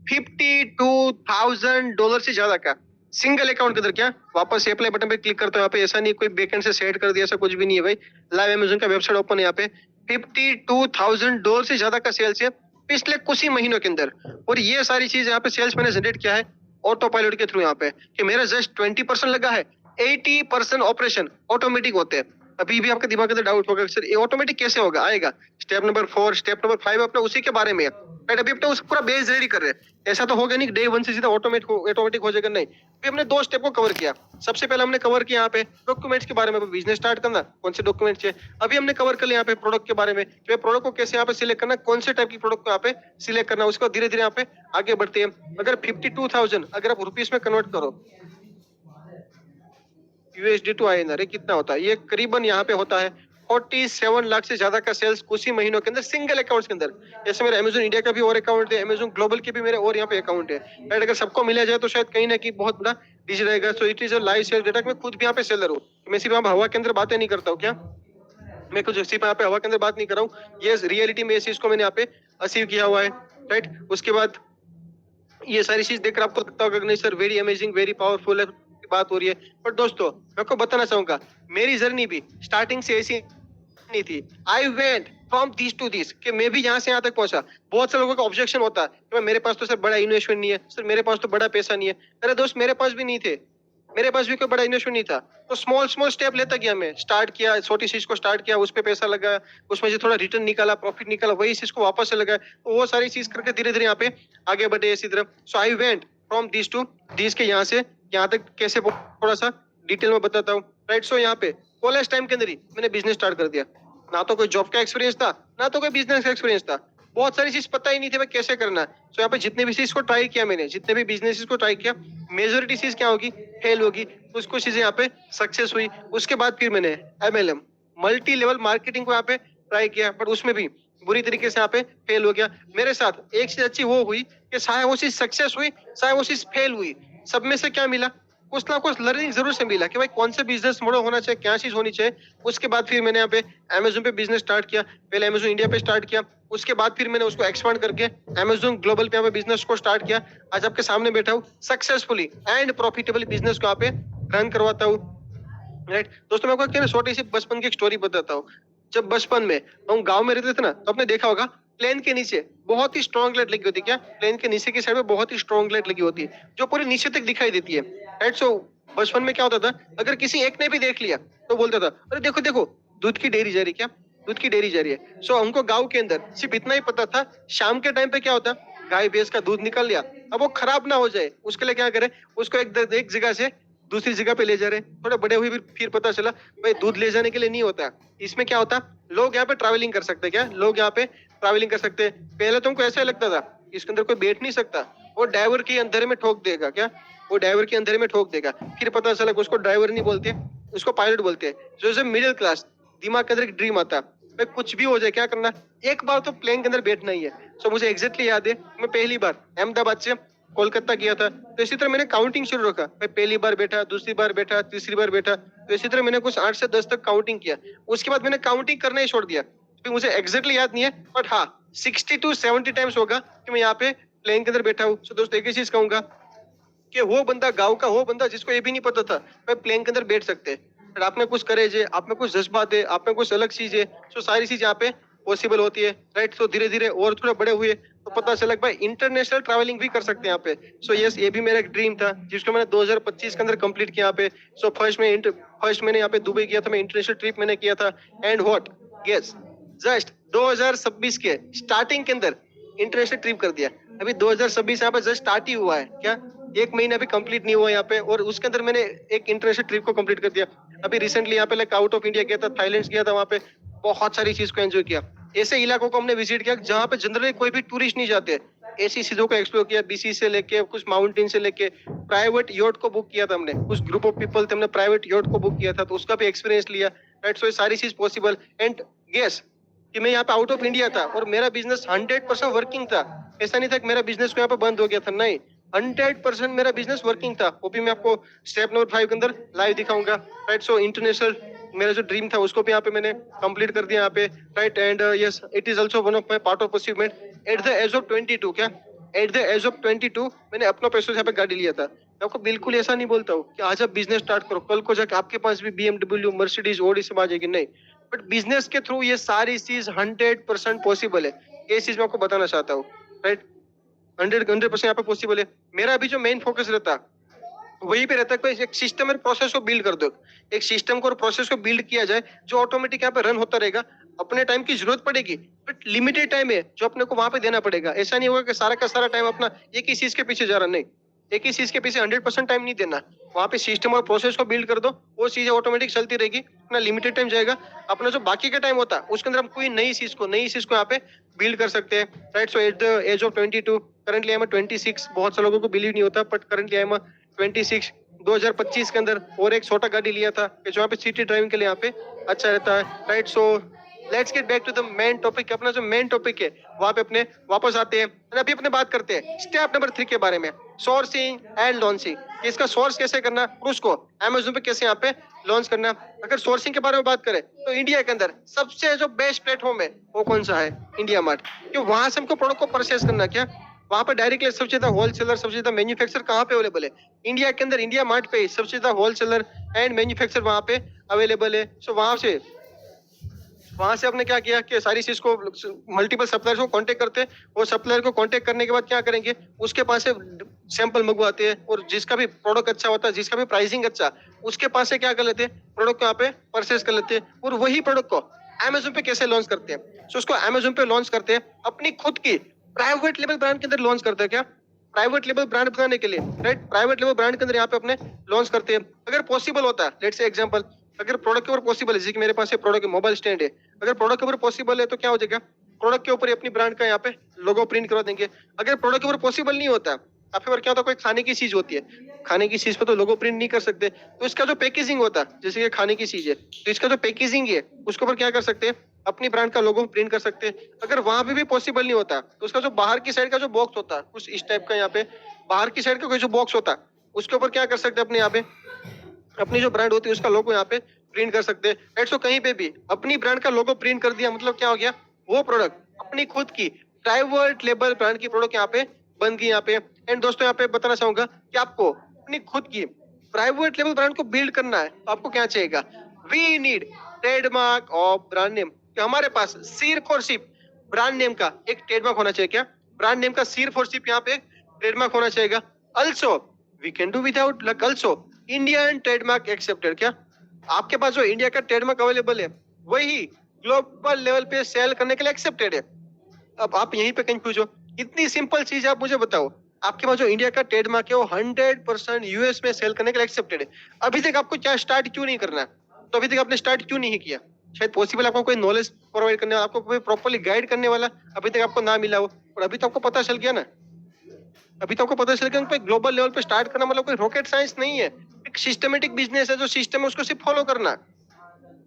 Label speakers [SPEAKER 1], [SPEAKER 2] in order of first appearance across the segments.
[SPEAKER 1] $52,000 से ज्यादा का सिंगल अकाउंट के अंदर। क्या वापस अप्लाई बटन पे क्लिक करते हो यहाँ पे, ऐसा नहीं कोई बैकएंड से सेट कर दिया, ऐसा कुछ भी नहीं है भाई। लाइव अमेज़न का वेबसाइट ओपन है यहाँ पे। $52,000 से ज्यादा का सेल्स है पिछले कुछ ही महीनों के अंदर। और ये सारी चीज यहाँ पे सेल्स मैंने जनरेट किया है ऑटो पायलट के थ्रू। यहाँ पे कि मेरा जस्ट 20% लगा है, 80% ऑपरेशन ऑटोमेटिक होते हैं। अभी भी आपके दिमाग के अंदर डाउट होगा सर ये ऑटोमेटिक कैसे होगा, आएगा स्टेप नंबर 4 स्टेप नंबर 5 अपना उसी के बारे में है। राइट, अभी अपना उस पूरा बेस रेडी कर रहे हैं। ऐसा तो होगा नहीं डे 1 से सीधा ऑटोमेटिक हो जाएगा, नहीं। अभी हमने 2 स्टेप को कवर किया। सबसे पहले हमने कवर किया यहाँ पे डॉक्यूमेंट्स के बारे में, बिजनेस स्टार्ट करना कौन से डॉक्यूमेंट चाहिए। अभी हमने कवर कर लिया यहाँ पे प्रोडक्ट के बारे में, प्रोडक्ट को कैसे यहाँ पे सिलेक्ट करना, कौन से टाइप की प्रोडक्ट को यहाँ पे सिलेक्ट करना, उसको धीरे धीरे यहाँ पे आगे बढ़ते हैं। अगर 52,000 अगर आप रुपीस में कन्वर्ट करो USD टू INR कितना होता है, ये करीबन यहाँ पे होता है 47 लाख से ज्यादा का सेल्स कुछ ही महीनों के अंदर सिंगल अकाउंट्स के अंदर। जैसे मेरे अमेज़न इंडिया का भी और अकाउंट है, अमेज़न ग्लोबल के भी मेरे और यहाँ पे अकाउंट है। राइट, अगर सबको मिला जाए तो शायद कहीं ना कहीं बहुत बड़ा डीज रहेगा। So it is a live sales data. मैं खुद भी यहाँ पे सेलर हूँ, मैं सिर्फ यहाँ हवा के अंदर बातें नहीं करता हूँ। क्या मैं कुछ सिर्फ यहाँ पे हवा के अंदर बात नहीं कर रहा हूँ, ये रियलिटी में इस चीज को मैंने यहाँ पे अचीव किया हुआ है। राइट, उसके बाद ये सारी चीज देखकर आपको लगता होगा नहीं sir very amazing very powerful है बात हो रही है। पर दोस्तों मैं आपको बताना चाहूंगा मेरी जर्नी भी स्टार्टिंग से ऐसी नहीं थी। I went from this to this कि मैं भी यहाँ से यहाँ तक पहुंचा। बहुत से लोगों का ऑब्जेक्शन होता है कि मेरे पास तो सर बड़ा इन्वेस्टमेंट नहीं है, सर मेरे पास तो बड़ा पैसा नहीं है। अरे दोस्त मेरे पास भी नहीं थे, मेरे पास भी कोई बड़ा इन्वेस्टमेंट नहीं था। तो स्मॉल स्मॉल स्टेप लेता गया, मैं स्टार्ट किया, छोटी चीज को स्टार्ट किया, उस पर पैसा लगा, उसमें से थोड़ा रिटर्न निकाला, प्रॉफिट निकाला, वही चीज को वापस से लगा। तो वो सारी चीज करके धीरे धीरे यहाँ पे आगे बढ़े इसी तरफ। So I went from this to this के यहाँ से यहाँ तक कैसे थोड़ा सा डिटेल में बताता हूँ। राइट, सो यहाँ पे कॉलेज टाइम के अंदर ही मैंने बिजनेस स्टार्ट कर दिया। ना तो कोई जॉब का एक्सपीरियंस था, ना तो कोई बिजनेस का एक्सपीरियंस था, बहुत सारी चीज पता ही नहीं थी मैं कैसे करना है। सो यहाँ पे जितने भी चीज को ट्राई किया मैंने, जितने भी बिजनेस को ट्राई किया, मेजोरिटी चीज क्या होगी, फेल होगी। कुछ कुछ चीजें यहाँ पे सक्सेस हुई। उसके बाद फिर मैंने MLM मल्टी लेवल मार्केटिंग को यहाँ पे ट्राई किया, बट उसमें भी बुरी तरीके से यहाँ पे फेल हो गया। मेरे साथ एक चीज अच्छी वो हुई कि चाहे वो चीज सक्सेस हुई चाहे वो चीज फेल हुई, सब में से क्या मिला, कुछ ना कुछ लर्निंग जरूर से मिला कि भाई कौन सा बिजनेस मॉडल होना चाहिए, क्या चीज होनी चाहिए। उसके बाद फिर मैंने यहाँ पे अमेज़न पे बिजनेस स्टार्ट किया। पहले अमेज़न इंडिया पे स्टार्ट किया, उसके बाद फिर मैंने उसको एक्सपांड करके अमेज़न ग्लोबल पे यहाँ पे बिजनेस को स्टार्ट किया। आज आपके सामने बैठा हूँ सक्सेसफुली एंड प्रॉफिटेबली बिजनेस को यहाँ पे रन करवाता हूँ। राइट दोस्तों, मैं आपको छोटी सी बचपन की एक स्टोरी बताता हूँ। जब बचपन में हम गांव में रहते थे ना, तो आपने देखा होगा प्लेन के नीचे बहुत ही स्ट्रॉन्ग लाइट लगी होती है। क्या प्लेन के नीचे की साइड में बहुत ही स्ट्रॉन्ग लाइट लगी होती है जो पूरी नीचे तक दिखाई देती है। राइट, सो बचपन में क्या होता था, अगर किसी एक ने भी देख लिया तो बोलता था अरे देखो देखो दूध की डेयरी जा रही है, क्या दूध की डेयरी जा रही है। सो हमको गाँव के अंदर सिर्फ इतना ही पता था शाम के टाइम पे क्या होता, गाय भैंस का दूध निकल लिया, अब वो खराब ना हो जाए उसके लिए क्या करे, उसको एक जगह से दूसरी जगह पे ले जा रहे। थोड़े बड़े हुए फिर पता चला भाई दूध ले जाने के लिए नहीं होता, इसमें क्या होता, लोग यहाँ पे ट्रैवलिंग कर सकते हैं। क्या लोग यहाँ पे ट्रैवलिंग कर सकते हैं। पहले तुमको ऐसा ही लगता था इसके अंदर कोई बैठ नहीं सकता, वो ड्राइवर के अंधेरे में ठोक देगा। क्या वो ड्राइवर के अंधेरे में ठोक देगा। फिर पता चला कि उसको ड्राइवर नहीं बोलते, उसको पायलट बोलते हैं। जो इज मिडिल क्लास दिमाग के अंदर एक ड्रीम आता भाई कुछ भी हो जाए क्या करना, एक बार तो प्लेन के अंदर बैठना ही है। सो मुझे एग्जैक्टली याद है मैं पहली बार अहमदाबाद से कोलकाता गया था। तो इसी तरह मैंने काउंटिंग शुरू रखा, मैं पहली बार बैठा, दूसरी बार बैठा, तीसरी बार बैठा। तो इसी तरह मैंने कुछ 8 से 10 तक काउंटिंग किया। उसके बाद मैंने काउंटिंग करना ही छोड़ दिया। तो मुझे एग्जैक्टली याद नहीं है, बट हाँ 60 to 70 टाइम्स होगा कि मैं यहाँ पे प्लेन के अंदर बैठा हूँ। तो दोस्तों एक ही चीज कहूंगा कि वो बंदा गांव का वो बंदा जिसको ये भी नहीं पता था भाई प्लेन के अंदर बैठ सकते हैं, पर आप में कुछ करेज है, आप में कुछ जज्बात है, आप में कुछ अलग चीज है, तो सारी चीज यहाँ पे पॉसिबल होती है। राइट, तो धीरे धीरे और थोड़ा बड़े हुए तो पता चला कि भाई इंटरनेशनल ट्रैवलिंग भी कर सकते हैं यहाँ पे। सो यस, ये भी मेरा एक ड्रीम था जिसको मैंने 2025 के अंदर कंप्लीट किया यहाँ पे। सो फर्स्ट मैंने यहाँ पे दुबई किया था, मैं इंटरनेशनल ट्रिप मैंने किया था। एंड व्हाट गेस, जस्ट 2026 के स्टार्टिंग के अंदर इंटरनेशनल ट्रिप कर दिया। अभी 2026 यहाँ पे जस्ट स्टार्ट ही हुआ है। क्या एक महीना भी कंप्लीट नहीं हुआ यहाँ पे, और उसके अंदर मैंने एक इंटरनेशनल ट्रिप को कंप्लीट कर दिया। अभी रिसेंटली यहाँ पे लाइक आउट ऑफ इंडिया गया था, थाईलैंड गया था, वहाँ पे बहुत सारी चीज को एंजॉय किया। ऐसे इलाकों को हमने विजिट किया जहाँ पे जनरली कोई भी टूरिस्ट नहीं जाते, ऐसी चीजों को एक्सप्लोर किया। बीसी से लेके कुछ माउंटेन से लेके प्राइवेट योट को बुक किया था हमने, कुछ ग्रुप ऑफ पीपल थे, हमने प्राइवेट योट को बुक किया था, तो उसका भी एक्सपीरियंस लिया। राइट, सो ये सारी चीज पॉसिबल। एंड गेस कि मैं यहाँ पे आउट ऑफ इंडिया था और मेरा बिजनेस 100% वर्किंग था। ऐसा नहीं था कि मेरा बिजनेस को यहाँ पे बंद हो गया था, नहीं, 100% मेरा बिजनेस वर्किंग था। वो भी मैं आपको स्टेप नंबर 5 के अंदर लाइव दिखाऊंगा। राइट, सो इंटरनेशनल मेरा जो ड्रीम था उसको भी यहाँ पे मैंने कंप्लीट कर दिया यहाँ पे। Right, and yes it is also one of my part of achievement at the age of 22। क्या एट द एज ऑफ 22 मैंने अपना पैसों से यहाँ पे गाड़ी लिया था। मैं आपको बिल्कुल ऐसा नहीं बोलता हूँ कि आज आप बिजनेस स्टार्ट करो, कल को जाके आपके पास भी BMW, मर्सिडीज, ओडी सब आ जाएगी, नहीं। बट बिजनेस के थ्रू ये सारी चीज 100% पॉसिबल है। ये चीज मैं आपको बताना चाहता हूँ, राइट। 100% यहाँ पे पॉसिबल है। मेरा अभी जो मेन फोकस रहता वहीं पे रहता है, कोई एक सिस्टम और प्रोसेस को बिल्ड कर दो। एक सिस्टम को और प्रोसेस को बिल्ड किया जाए जो ऑटोमेटिक यहाँ पे रन होता रहेगा। अपने टाइम की जरूरत पड़ेगी, बट लिमिटेड टाइम है जो अपने को वहां पे देना पड़ेगा। ऐसा नहीं होगा कि सारा का सारा टाइम अपना एक ही चीज के पीछे जा रहा, नहीं। एक ही चीज के पीछे 100% टाइम नहीं देना। वहां पे सिस्टम और प्रोसेस को बिल्ड कर दो, वो चीजें ऑटोमेटिक चलती रहेगी, अपना लिमिटेड टाइम जाएगा। अपना जो बाकी का टाइम होता है उसके अंदर हम कोई नई चीज को यहाँ पे बिल्ड कर सकते हैं, right. So at the age of 22, currently I am 26। बहुत से लोगों को बिलीव नहीं होता, बट करंटली आई एम 26। 2025 के अंदर और एक छोटा गाड़ी लिया था कि जो यहाँ पे सिटी ड्राइविंग के लिए यहाँ पे अच्छा रहता है, right. So let's get back to the main topic. अपना जो मेन टॉपिक है वहां पे अपने वापस आते हैं और अभी अपने बात करते हैं स्टेप नंबर 3 के बारे में, सोर्सिंग एंड लॉन्चिंग। इसका सोर्स कैसे करना और उसको अमेजोन पे कैसे यहाँ पे लॉन्च करना। अगर सोर्सिंग के बारे में बात करें तो इंडिया के अंदर सबसे जो बेस्ट प्लेटफॉर्म है वो कौन सा है, इंडिया मार्ट। क्यों, वहां से हमको प्रोडक्ट को परचेस करना, क्या वहां पर डायरेक्टली सबसे ज्यादा होलसेलर, सबसे ज्यादा मैन्युफैक्चर कहाँ पे अवेलेबल है, इंडिया के अंदर। इंडिया मार्ट पे सबसे ज्यादा होलसेलर एंड मैन्युफैक्चर वहां पे अवेलेबल है। सो वहां से आपने क्या किया कि सारी चीज को मल्टीपल सप्लायर्स को कांटेक्ट करते हैं। वो सप्लायर को कांटेक्ट करने के बाद क्या करेंगे, उसके पास से सैंपल मंगवाते हैं और जिसका भी प्रोडक्ट अच्छा होता है, जिसका भी प्राइसिंग अच्छा, उसके पास से क्या कर लेते हैं, प्रोडक्ट को यहाँ पे परचेस कर लेते हैं और वही प्रोडक्ट को अमेजोन पे कैसे लॉन्च करते हैं। सो उसको अमेजोन पे लॉन्च करते हैं, अपनी खुद की प्राइवेट लेवल ब्रांड के अंदर लॉन्च करते हैं। क्या प्राइवेट लेवल ब्रांड बनाने के लिए, राइट। प्राइवेट लेवल ब्रांड के अंदर यहाँ पे अपने लॉन्च करते हैं। अगर पॉसिबल होता है, लेट्स से एग्जांपल, अगर प्रोडक्ट के ऊपर पॉसिबल है, जैसे कि मेरे पास ये प्रोडक्ट मोबाइल स्टैंड है, अगर प्रोडक्ट के ऊपर पॉसिबल है तो क्या हो जाएगा, प्रोडक्ट के ऊपर अपनी ब्रांड का यहाँ पे लोगो प्रिंट करवा देंगे। अगर प्रोडक्ट के ऊपर पॉसिबल नहीं होता, आपके ऊपर क्या होता है, कोई खाने की चीज होती है, खाने की चीज पे तो लोगो प्रिंट नहीं कर सकते, तो इसका जो पैकेजिंग होता है, जैसे कि खाने की चीज है तो इसका जो पैकेजिंग है उसके ऊपर क्या कर सकते हैं, अपनी ब्रांड का लोगो प्रिंट कर सकते हैं। अगर वहां पे भी पॉसिबल नहीं होता तो उसका जो बाहर की साइड का जो बॉक्स होता है कुछ इस टाइप का, यहाँ पे बाहर की साइड का कोई जो बॉक्स होता है उसके ऊपर क्या कर सकते हैं, अपने यहाँ पे अपनी जो ब्रांड होती है उसका लोगो यहाँ पे प्रिंट कर सकते हैं, राइट। सो कहीं पे भी अपनी ब्रांड का लोगो प्रिंट कर दिया, मतलब क्या हो गया, वो प्रोडक्ट अपनी खुद की प्राइवेट लेबल ब्रांड की प्रोडक्ट यहाँ पे बन गई यहाँ पे। एंड दोस्तों यहाँ पे बताना चाहूंगा कि आपको अपनी खुद की प्राइवेट लेबल ब्रांड को बिल्ड करना है तो आपको क्या चाहिएगा, we need trademark of brand name. हमारे पास सिर्फ और सिर्फ ब्रांड नेम का एक ट्रेडमार्क होना चाहिए। क्या ब्रांड नेम का सिर्फ और सिर्फ यहाँ पे ट्रेडमार्क होना चाहिए। Also we can do without, like also Indian trademark accepted. क्या आपके पास जो इंडिया का ट्रेडमार्क अवेलेबल है वही ग्लोबल लेवल पे सेल करने के लिए एक्सेप्टेड है। अब आप यहीं पे कंफ्यूज हो, इतनी सिंपल चीज आप मुझे बताओ, आपके पास जो इंडिया का ट्रेडमार्क है वो 100% यूएस में सेल करने के लिए एक्सेप्टेड है। अभी तक आपको क्या स्टार्ट क्यों नहीं करना, तो अभी तक आपने स्टार्ट क्यों नहीं किया। शायद पॉसिबल आपको कोई नॉलेज प्रोवाइड करने वाला, आपको कोई प्रॉपर्ली गाइड करने वाला अभी तक आपको ना मिला हो, और अभी तो आपको पता चल गया ना। अभी तो आपको पता चल गया कि ग्लोबल लेवल पे स्टार्ट करना मतलब कोई रॉकेट साइंस नहीं है। एक सिस्टमेटिक बिजनेस है, जो सिस्टम है उसको सिर्फ फॉलो करना।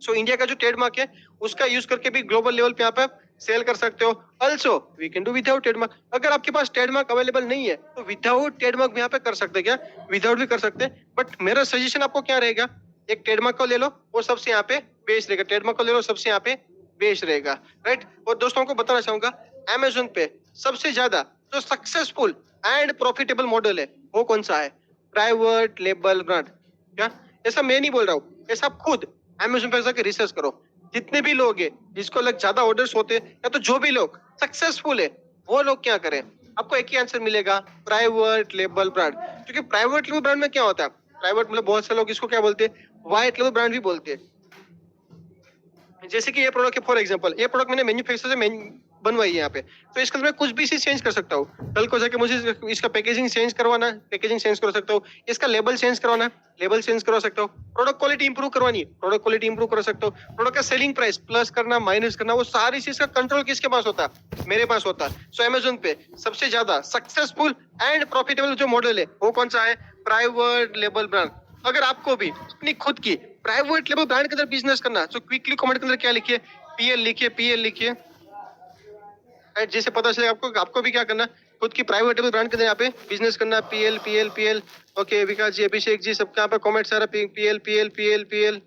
[SPEAKER 1] सो इंडिया का जो ट्रेडमार्क है उसका यूज करके भी ग्लोबल लेवल पे आप सेल कर सकते हो। Also we can do without trademark. अगर आपके पास ट्रेडमार्क अवेलेबल नहीं है तो विदाउट ट्रेडमार्क भी यहाँ पे कर सकते हैं। क्या विदाउट भी कर सकते हैं, बट मेरा सजेशन आपको क्या रहेगा, एक ट्रेडमार्क को ले लो, वो सबसे यहाँ पे बेच रहेगा। ट्रेडमार्क को ले लो, सबसे यहाँ पे बेच रहेगा, राइट। और दोस्तों को बताना चाहूंगा, अमेजोन पे सबसे ज्यादा जो सक्सेसफुल एंड प्रॉफिटेबल मॉडल है वो कौन सा है, प्राइवेट लेबल ब्रांड। क्या ऐसा मैं नहीं बोल रहा हूँ, ऐसा आप खुद अमेजोन पे जाकर रिसर्च करो। जितने भी लोग हैं जिसको लग ज्यादा ऑर्डर्स होते हैं, या तो जो भी लोग सक्सेसफुल है वो लोग क्या करें, आपको एक ही आंसर मिलेगा, प्राइवेट लेबल ब्रांड। क्योंकि प्राइवेट लेबल ब्रांड में क्या होता है, प्राइवेट मतलब बहुत से लोग इसको क्या बोलते हैं, व्हाइट लेबल ब्रांड भी बोलते हैं। जैसे कि ये प्रोडक्ट है, फॉर एग्जांपल ये प्रोडक्ट मैंने मैन्युफैक्चर से बनवाई है यहाँ पे, तो इसके अंदर मैं कुछ भी चीज चेंज कर सकता हूँ। कल को जाके मुझे इसका पैकेजिंग चेंज करवाना है, पैकेजिंग चेंज कर सकता हूँ। इसका लेबल चेंज करवाना है, लेबल चेंज करवा सकता हूँ। प्रोडक्ट क्वालिटी इंप्रूव करवानी है, प्रोडक्ट क्वालिटी इंप्रूव कर सकता हूँ। प्रोडक्ट का सेलिंग प्राइस प्लस करना, माइनस करना, वो सारी चीज का कंट्रोल किसके पास होता है, मेरे पास होता है। सो अमेजोन पे सबसे ज्यादा सक्सेसफुल एंड प्रॉफिटेबल जो मॉडल है वो कौन सा है, प्राइवेट लेबल ब्रांड। अगर आपको भी अपनी खुद की प्राइवेट लेबल ब्रांड के अंदर बिजनेस करना, तो क्विकली कमेंट के अंदर क्या लिखिए, पीएल लिखिए, पीएल लिखिए। जैसे पता चले आपको, आपको भी क्या करना, खुद की प्राइवेट लेबल ब्रांड के अंदर यहाँ पे बिजनेस करना, पीएल पीएल पीएल। ओके विकास जी, अभिषेक जी, सबका यहाँ पे कमेंट सारा PL PL PL PL.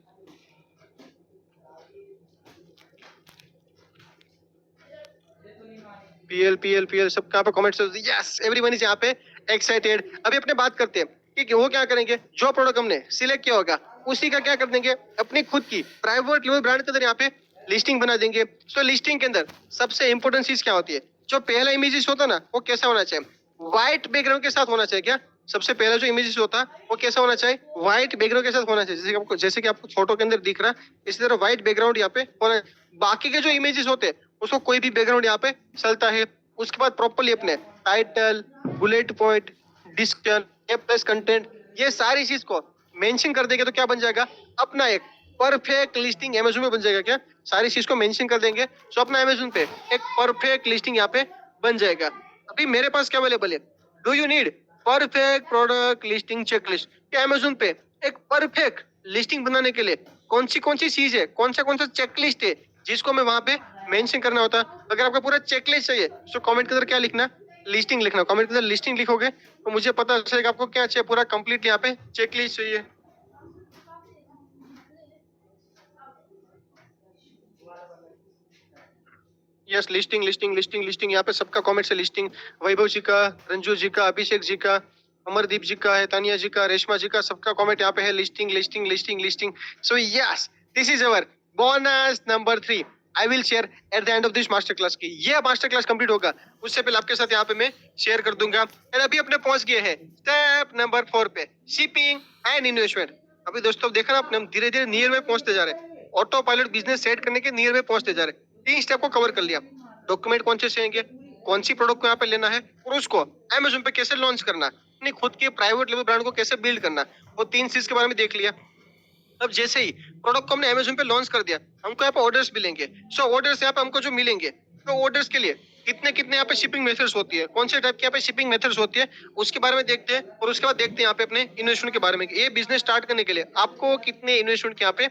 [SPEAKER 1] PL सब कहाँ पे कमेंट्स, यस एवरीवन इज यहाँ पे एक्साइटेड। अभी अपने बात करते हैं कि वो क्या करेंगे, जो प्रोडक्ट हमने सिलेक्ट किया होगा उसी का क्या कर देंगे, अपनी खुद की प्राइवेट लेवल ब्रांड के अंदर यहाँ पे लिस्टिंग बना देंगे। तो लिस्टिंग के अंदर सबसे इंपॉर्टेंट चीज क्या होती है, जो पहला इमेजेस होता है ना वो कैसा होना चाहिए, व्हाइट बैकग्राउंड के साथ होना चाहिए। क्या सबसे पहला जो इमेजेस होता है वो कैसा होना चाहिए, व्हाइट बैकग्राउंड के साथ होना चाहिए। जैसे कि आपको फोटो के अंदर दिख रहा है इसी तरह व्हाइट बैकग्राउंड यहाँ पे होना। बाकी के जो इमेजेस होते हैं उसको कोई भी बैकग्राउंड यहाँ पे चलता है। उसके बाद प्रॉपर्ली अपने title, bullet point, description, plus content, ये सारी चीज को मेंशन कर देंगे तो क्या बन जाएगा, अपना एक परफेक्ट लिस्टिंग अमेज़न पे बन जाएगा। क्या सारी चीज को मेंशन कर देंगे तो अपना अमेज़न पे एक परफेक्ट लिस्टिंग यहाँ पे बन जाएगा। अभी मेरे पास क्या अवेलेबल है, do you need perfect product listing checklist. क्या अमेज़न पे एक परफेक्ट लिस्टिंग बनाने के लिए कौन सी चीज है, कौन सा चेकलिस्ट है जिसको मैं वहां पे मेंशन करना होता है। अगर आपको पूरा चेकलिस्ट चाहिए तो कमेंट के अंदर क्या लिखना, लिस्टिंग लिखना। कमेंट के अंदर लिस्टिंग लिखोगे तो मुझे पता चलेगा आपको क्या चाहिए, पूरा कंप्लीट यहाँ पे चेकलिस्ट चाहिए। यस लिस्टिंग यहाँ पे सबका कमेंट से लिस्टिंग, वैभव जी का, रंजू जी का, अभिषेक जी का, अमरदीप जी का है, तानिया जी का, रेशमा जी का, सबका कमेंट यहाँ पे है listing. So yes this is our bonus number 3। I will share at the end of this master class की। ये मास्टर क्लास कंप्लीट होगा उससे पहले आपके साथ यहाँ पे मैं शेयर कर दूंगा। एंड अभी अपने पहुंच गए हैं स्टेप नंबर 4 पे, शिपिंग एंड इन्वेस्टमेंट। अभी दोस्तों देखा ना आपने, हम धीरे धीरे नियर में पहुंचते जा रहे हैं, ऑटो पायलट बिजनेस सेट करने के नियर में पहुंचते जा रहे हैं। 3 स्टेप को कवर कर लिया। डॉक्यूमेंट कौन से चाहिए, कौन सी प्रोडक्ट को यहाँ पे लेना है और उसको अमेज़न पे कैसे लॉन्च करना, अपनी खुद के प्राइवेट लेवल ब्रांड को कैसे बिल्ड करना, वो 3 चीज के बारे में देख लिया। अब जैसे ही प्रोडक्ट को हमने अमेज़न पे लॉन्च कर दिया, हमको यहाँ पे ऑर्डर्स मिलेंगे। सो ऑर्डर्स यहाँ पे हमको जो मिलेंगे, तो ऑर्डर्स के लिए कितने कितने यहाँ पे शिपिंग मेथड्स होती है, कौन से टाइप की यहाँ पे शिपिंग मेथड्स होती है, उसके बारे में देखते हैं। और उसके बाद देखते हैं यहाँ पे अपने इन्वेस्टमेंट के बारे में। ये बिजनेस स्टार्ट करने के लिए आपको कितने इन्वेस्टमेंट के यहाँ पे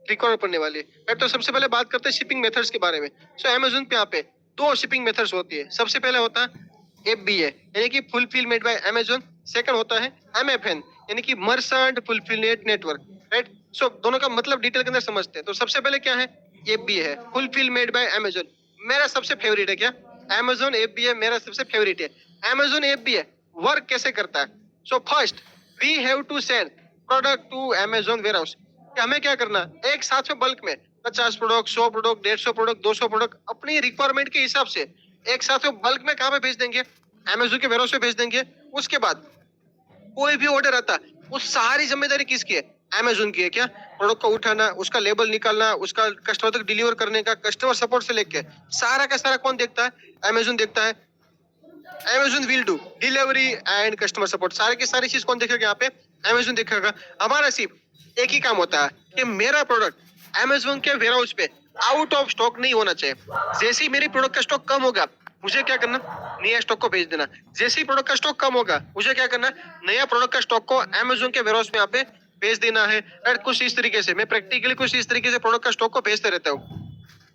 [SPEAKER 1] रिकॉर्ड पड़ने वाली है। तो सबसे पहले बात करते हैं शिपिंग मेथड्स के बारे में। सो अमेज़न पे यहाँ पे 2 शिपिंग मेथड्स होती है। सबसे पहले होता है FBA यानी कि फुलफिलमेंट बाय अमेज़न। सेकंड होता है MFN यानी कि मर्चेंट फुलफिलमेंट नेटवर्क, राइट। सो दोनों का मतलब डिटेल के अंदर समझते हैं। तो सबसे पहले क्या है, FBA है, फुलफिलमेंट बाय अमेज़न। मेरा सबसे फेवरेट है। क्या अमेज़न FBA मेरा सबसे फेवरेट है। अमेज़न FBA वर्क कैसे करता है, so first we have to send product to Amazon warehouse. हमें क्या करना, एक साथ में बल्क में 50 प्रोडक्ट, 100 प्रोडक्ट, 150 प्रोडक्ट, 200 प्रोडक्ट अपनी रिक्वायरमेंट के हिसाब से एक साथ में बल्क में कहाँ पे भेज देंगे, अमेज़न के वेयरहाउस पे भेज देंगे। उसके बाद कोई भी ऑर्डर आता है वो सारी जिम्मेदारी किसकी है, अमेज़न की है। क्या प्रोडक्ट को उठाना, उसका लेबल निकालना, उसका कस्टमर तक डिलीवर करने का, कस्टमर सपोर्ट से लेके सारा का सारा कौन देखता है, अमेज़न देखता है। Amazon will do delivery and customer support, सारी की सारी चीज कौन देखेगा यहाँ पे, अमेज़न देखेगा। हमारा सिर्फ एक ही काम होता है कि मेरा प्रोडक्ट अमेज़न के वेयरहाउस पे आउट ऑफ स्टॉक नहीं होना चाहिए। जैसे ही मेरी प्रोडक्ट का स्टॉक कम होगा मुझे क्या करना, नया स्टॉक को भेज देना। जैसे ही प्रोडक्ट का स्टॉक कम होगा मुझे क्या करना, नया प्रोडक्ट का स्टॉक को अमेज़न के वेयरहाउस में यहाँ पे भेज देना है। और कुछ इस तरीके से मैं प्रैक्टिकली कुछ इस तरीके से प्रोडक्ट का स्टॉक को भेजते रहता हूँ।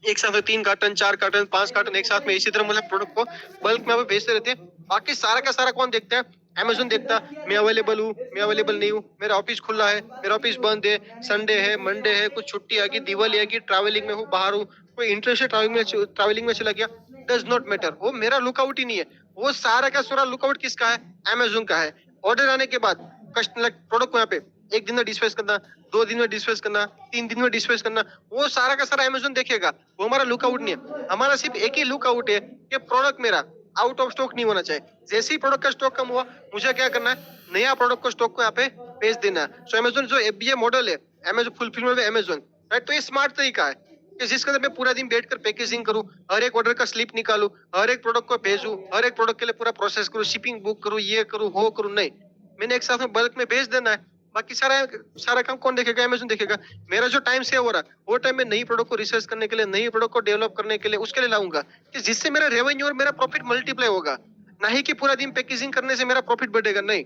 [SPEAKER 1] एक साथ में 3 कार्टन, 4 कार्टन, 5 कार्टन एक साथ में इसी तरह मतलब प्रोडक्ट को बल्क में भेजते रहते हैं। बाकी सारा का सारा कौन देखता है, अमेज़न देखता है। मैं अवेलेबल हूँ, मैं अवेलेबल नहीं हूँ, मेरा ऑफिस खुला है, मेरा ऑफिस बंद है, संडे है, मंडे है, कुछ छुट्टी आ गई, दिवाली आ गई, ट्रैवलिंग में हूँ, बाहर हूँ, कोई इंटरेस्ट है ट्रैवलिंग में चला गया, डज नॉट मैटर, वो मेरा लुकआउट ही नहीं है। वो सारा का सारा लुकआउट किसका है, अमेज़न का है। ऑर्डर आने के बाद कस्टमर प्रोडक्ट को यहाँ पे 1 दिन में डिस्पैच करना, 2 दिन में डिस्पैच करना, 3 दिन में डिस्पैच करना, वो सारा का सारा अमेज़न देखेगा। वो हमारा लुकआउट नहीं है। हमारा सिर्फ एक ही लुकआउट है कि प्रोडक्ट मेरा आउट ऑफ स्टॉक नहीं होना चाहिए। जैसे ही प्रोडक्ट का स्टॉक कम हुआ मुझे क्या करना है, नया प्रोडक्ट को स्टॉक को यहाँ पे भेज देना है। सो अमेज़न जो FBA मॉडल है, Amazon fulfilment bye Amazon, right. तो ये स्मार्ट तरीका है कि जिसके अंदर मैं पूरा दिन बैठकर पैकेजिंग करूं, हर एक ऑर्डर का स्लिप निकालूं, हर एक प्रोडक्ट को भेजूं, हर एक प्रोडक्ट के लिए पूरा प्रोसेस करूं, शिपिंग बुक करूं, ये करूं, वो करूं, नहीं। मैंने एक साथ में बल्क में भेज देना है। बाकी सारा सारा काम कौन देखेगा, अमेज़न देखेगा। मेरा जो टाइम सेव हो रहा है वो टाइम में नई प्रोडक्ट को रिसर्च करने के लिए, नई प्रोडक्ट को डेवलप करने के लिए उसके लिए लाऊंगा कि जिससे मेरा रेवेन्यू और मेरा प्रॉफिट मल्टीप्लाई होगा। ना ही कि पूरा दिन पैकेजिंग करने से मेरा प्रॉफिट बढ़ेगा, नहीं।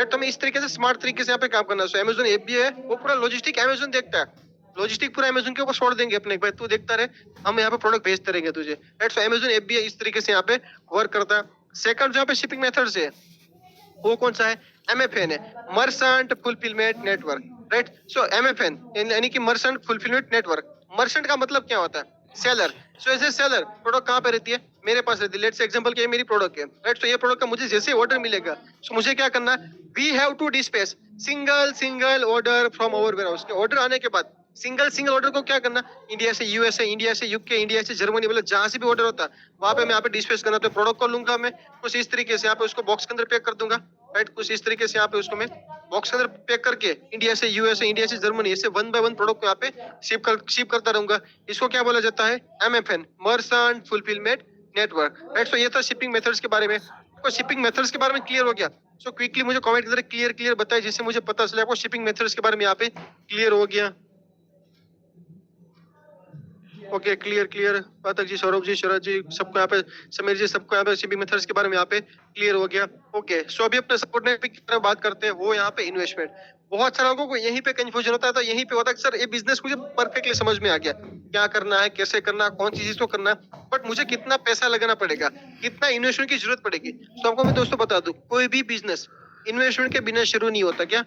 [SPEAKER 1] तो मैं इस तरीके से स्मार्ट तरीके से यहाँ पे काम करना। सो अमेज़न FBA है, वो पूरा लॉजिस्टिक अमेज़न देखता है। लॉजिस्टिक पूरा अमेज़न के ऊपर छोड़ देंगे अपने, भाई तू देखता रहे, हम यहाँ पे प्रोडक्ट भेजते रहेंगे तुझे, राइट। सो अमेज़न FBA इस तरीके से यहाँ पे वर्क करता है। सेकंड जहाँ पे शिपिंग मेथड्स है वो कौन सा है, MFN है, मर्चेंट फुलफिलमेंट नेटवर्क, राइट। सो MFN यानी कि मर्चेंट फुलफिलमेंट नेटवर्क। मर्चेंट का मतलब क्या होता है, seller. So as a seller product कहाँ पे रहती है, मेरे पास रहती है। लेट्स से एग्जांपल के ये मेरी प्रोडक्ट है, राइट। तो ये प्रोडक्ट का मुझे जैसे ऑर्डर मिलेगा, सो मुझे क्या करना है, we have to dispatch single order from our warehouse. के ऑर्डर आने के बाद सिंगल ऑर्डर को क्या करना, इंडिया से यूएसए, इंडिया से यूके, इंडिया से जर्मनी, मतलब जहां से भी ऑर्डर होता है वहां पे मैं यहाँ पे डिस्पैच करना। तो प्रोडक्ट को लूंगा मैं कुछ इस तरीके से यहाँ पे उसको बॉक्स के अंदर पैक कर दूंगा, राइट। कुछ इस तरीके से यहाँ पे उसको मैं बॉक्स के अंदर पैक करके इंडिया से यूएसए, इंडिया से जर्मनी, ऐसे वन बाय वन प्रोडक्ट को यहाँ पे शिप करता रहूंगा। इसको क्या बोला जाता है, MFN, merchant fulfilment network, right. तो ये था शिपिंग मेथड्स के बारे में। आपको शिपिंग मेथड्स के बारे में क्लियर हो गया? सो क्विकली मुझे कमेंट के अंदर क्लियर बताइए, जिससे मुझे पता चले आपको शिपिंग मेथड्स के बारे में यहाँ पे क्लियर हो गया। ओके, क्लियर पाठक जी, सौरभ जी, शरद जी, सबको यहाँ पे, समीर जी, सबको यहाँ पे शिपिंग मेथड्स के बारे में यहाँ पे क्लियर हो गया। ओके, सो अभी अपने सपोर्ट नेटवर्क की तरफ बात करते हैं, वो यहाँ पे इन्वेस्टमेंट। बहुत सारे लोगों को यहीं पे कंफ्यूजन होता है, तो यहीं पे होता है कि सर ये बिजनेस मुझे परफेक्टली समझ में आ गया, क्या करना है, कैसे करना है, कौन सी चीज को करना है, बट मुझे कितना पैसा लगाना पड़ेगा, कितना इन्वेस्टमेंट की जरूरत पड़ेगी। तो आपको मैं दोस्तों बता दूं, कोई भी बिजनेस इन्वेस्टमेंट के बिना शुरू नहीं होता। क्या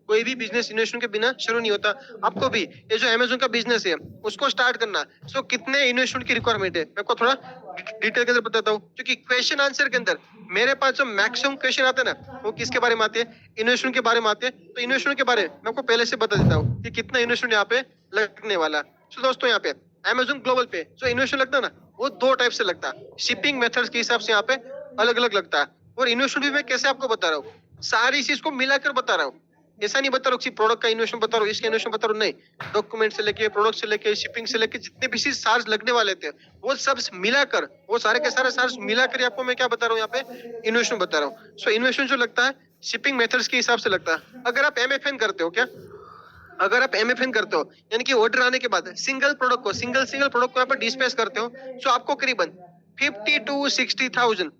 [SPEAKER 1] कोई भी बिजनेस इन्वेस्टमेंट के बिना शुरू नहीं होता? आपको भी ये जो अमेज़न का बिजनेस है उसको स्टार्ट करना, सो कितने इन्वेस्टमेंट की रिक्वायरमेंट है, मैं आपको थोड़ा डिटेल के अंदर बताता हूँ। क्योंकि क्वेश्चन आंसर के अंदर मेरे पास जो मैक्सिमम क्वेश्चन आते हैं ना, वो किसके बारे में आते हैं, इन्वेस्टमेंट के बारे में आते हैं। तो इन्वेस्टमेंट के बारे में मैं आपको पहले से बता देता हूँ कि कितना इन्वेस्टमेंट यहाँ पे लगने वाला। सो दोस्तों, यहाँ पे अमेज़न ग्लोबल पे जो इन्वेस्टमेंट लगता है ना, वो दो टाइप से लगता है। शिपिंग मेथड्स के हिसाब से यहाँ पे अलग अलग लगता है, और इन्वेस्टमेंट भी मैं कैसे आपको बता रहा हूँ, सारी चीज को मिलाकर बता रहा हूँ। ऐसा नहीं बता रहा हूँ प्रोडक्ट का इन्वेस्टमेंट बता रहा हूँ, इसका इन्वेस्टमेंट बता रहा हूँ, नहीं। डॉक्यूमेंट से लेके, प्रोडक्ट से लेके, शिपिंग से लेके, जितने भी चीज चार्ज लगने वाले थे वो सब मिलाकर, वो सारे के सारे चार्ज मिलाकर आपको मैं क्या बता रहा हूँ, यहाँ पे इन्वेस्टमेंट बता रहा हूँ। सो इन्वेस्टमेंट जो लगता है शिपिंग मेथड्स के हिसाब से लगता है। अगर आप एमएफएन करते हो, क्या अगर आप एमएफएन करते हो, यानी कि ऑर्डर आने के बाद सिंगल प्रोडक्ट को यहाँ पर डिस्पैच करते हो, तो आपको करीबन 50 to 60,000,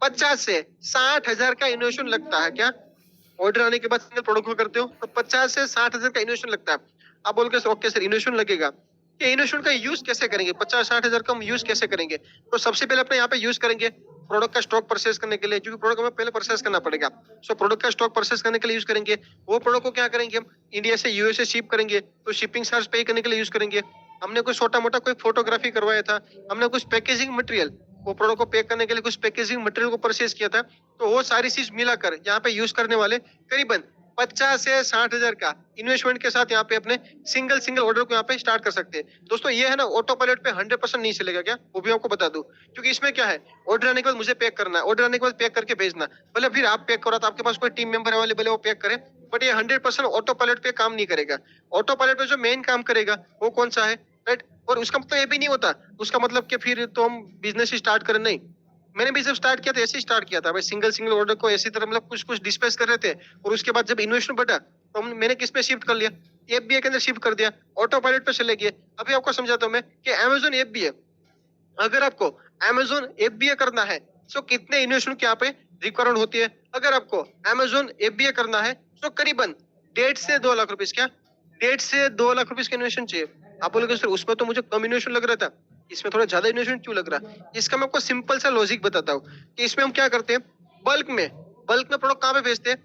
[SPEAKER 1] 50 से 60,000 का इन्वेस्टमेंट लगता है। क्या ऑर्डर आने के बाद सिंगल प्रोडक्ट को करते हो तो 50 से 60,000 का इन्वेस्टमेंट लगता है। आप बोल के ओके सर इन्वेस्टमेंट लगेगा, ये इन्वेस्टमेंट का यूज कैसे करेंगे, 50-60,000 का हम यूज कैसे करेंगे? तो सबसे पहले अपने यहाँ पे यूज करेंगे प्रोडक्ट का स्टॉक परचेस करने के लिए, क्योंकि प्रोडक्ट हमें पहले परचेस करना पड़ेगा। सो प्रोडक्ट का स्टॉक परचेस करने के लिए यूज करेंगे। वो प्रोडक्ट को क्या करेंगे, हम इंडिया से यूएसए शिप करेंगे, तो शिपिंग चार्ज पे करने के लिए यूज करेंगे। हमने कोई छोटा मोटा कोई फोटोग्राफी करवाया था, हमने कुछ पैकेजिंग मटेरियल, वो प्रोडक्ट को पैक करने के लिए कुछ पैकेजिंग मटेरियल को परचेस किया था, तो वो सारी चीज मिलाकर यहाँ पे यूज करने वाले करीबन 50 से 60,000 का इन्वेस्टमेंट के साथ यहाँ पे अपने सिंगल ऑर्डर को यहाँ पे स्टार्ट कर सकते हैं। दोस्तों ये है ना, ऑटो पायलट पे 100% नहीं चलेगा। क्या वो भी आपको बता दूं, क्योंकि इसमें क्या है, ऑर्डर आने के बाद मुझे पैक करना है, ऑर्डर आने के बाद पैक करके भेजना, भले फिर आप पैक करो तो आपके पास कोई टीम मेंबर अवेलेबल है वो पैक करे, बट ये 100% ऑटो पायलट पे काम नहीं करेगा। ऑटो पायलट पे जो मेन काम करेगा वो कौन सा है, राइट। और उसका मतलब ये भी नहीं होता, उसका मतलब कि फिर तो हम बिजनेस स्टार्ट करें, नहीं। मैंने भी जब स्टार्ट किया था ऐसे ही स्टार्ट किया था भाई, सिंगल ऑर्डर को ऐसी तरह मतलब कुछ डिस्पैच कर रहे थे, और उसके बाद जब इन्वेस्टमेंट बढ़ा तो मैंने किस पे शिफ्ट कर लिया, एफबीए के अंदर शिफ्ट कर दिया, ऑटो पायलट पे चले गए। अभी आपको समझाता हूँ मैं कि अमेज़न एफबीए, अगर आपको अमेज़न एफबीए करना है तो कितने इन्वेस्टमेंट की यहाँ पे रिक्वायरमेंट होती है। अगर आपको अमेज़न एफबीए करना है तो करीबन 1.5 से 2 लाख रुपए, क्या 1.5 से 2 लाख रुपए का इन्वेस्टमेंट चाहिए। आप बोलोगे सर उसमें तो मुझे कम इन्वेस्टमेंट लग रहा था, इसमें थोड़ा ज्यादा इन्वेस्टमेंट क्यों लग रहा है? इसका मैं आपको सिंपल सा लॉजिक बताता हूँ कि इसमें हम क्या करते हैं, बल्क में प्रोडक्ट कहाँ पे भेजते हैं,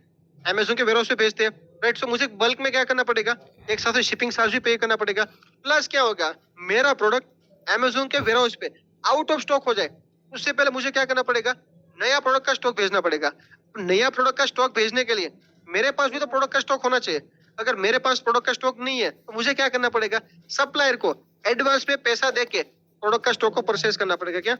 [SPEAKER 1] अमेज़न के वेयरहाउस पे भेजते हैं, राइट। सो मुझे बल्क में क्या करना पड़ेगा, एक साथ शिपिंग चार्ज भी पे करना पड़ेगा, प्लस क्या होगा, मेरा प्रोडक्ट अमेज़न के वेयरहाउस पे आउट ऑफ स्टॉक हो जाए उससे पहले मुझे क्या करना पड़ेगा, नया प्रोडक्ट का स्टॉक भेजना पड़ेगा। नया प्रोडक्ट का स्टॉक भेजने के लिए मेरे पास भी तो प्रोडक्ट का स्टॉक होना चाहिए। अगर मेरे पास प्रोडक्ट का स्टॉक नहीं है तो मुझे क्या करना पड़ेगा, सप्लायर को एडवांस में पैसा देके प्रोडक्ट का स्टॉक को परचेस करना पड़ेगा। क्या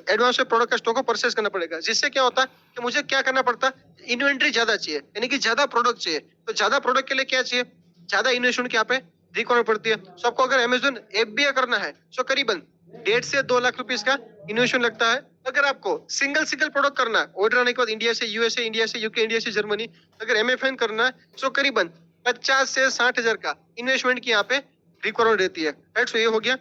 [SPEAKER 1] एडवांस में प्रोडक्ट का स्टॉक को परचेस करना पड़ेगा, जिससे क्या होता है कि मुझे क्या करना पड़ता, इन्वेंट्री ज्यादा चाहिए, यानी कि ज्यादा प्रोडक्ट चाहिए। तो ज्यादा प्रोडक्ट के लिए क्या चाहिए, ज्यादा इन्वेस्टमेंट यहाँ पे रिक्वायरमेंट पड़ती है। सो आपको अगर अमेज़न एफबीए करना है तो करीबन 1.5 से 2 लाख रुपीस का इन्वेस्टमेंट लगता है। अगर आपको सिंगल प्रोडक्ट करना है, ऑर्डर आने के बाद इंडिया से यूएसए, इंडिया से यूके, इंडिया से जर्मनी, अगर एमएफएन करना है तो करीबन 50 से 60,000 का इन्वेस्टमेंट की यहाँ पे रिक्वायरमेंट रहती है, राइट। सो ये हो गया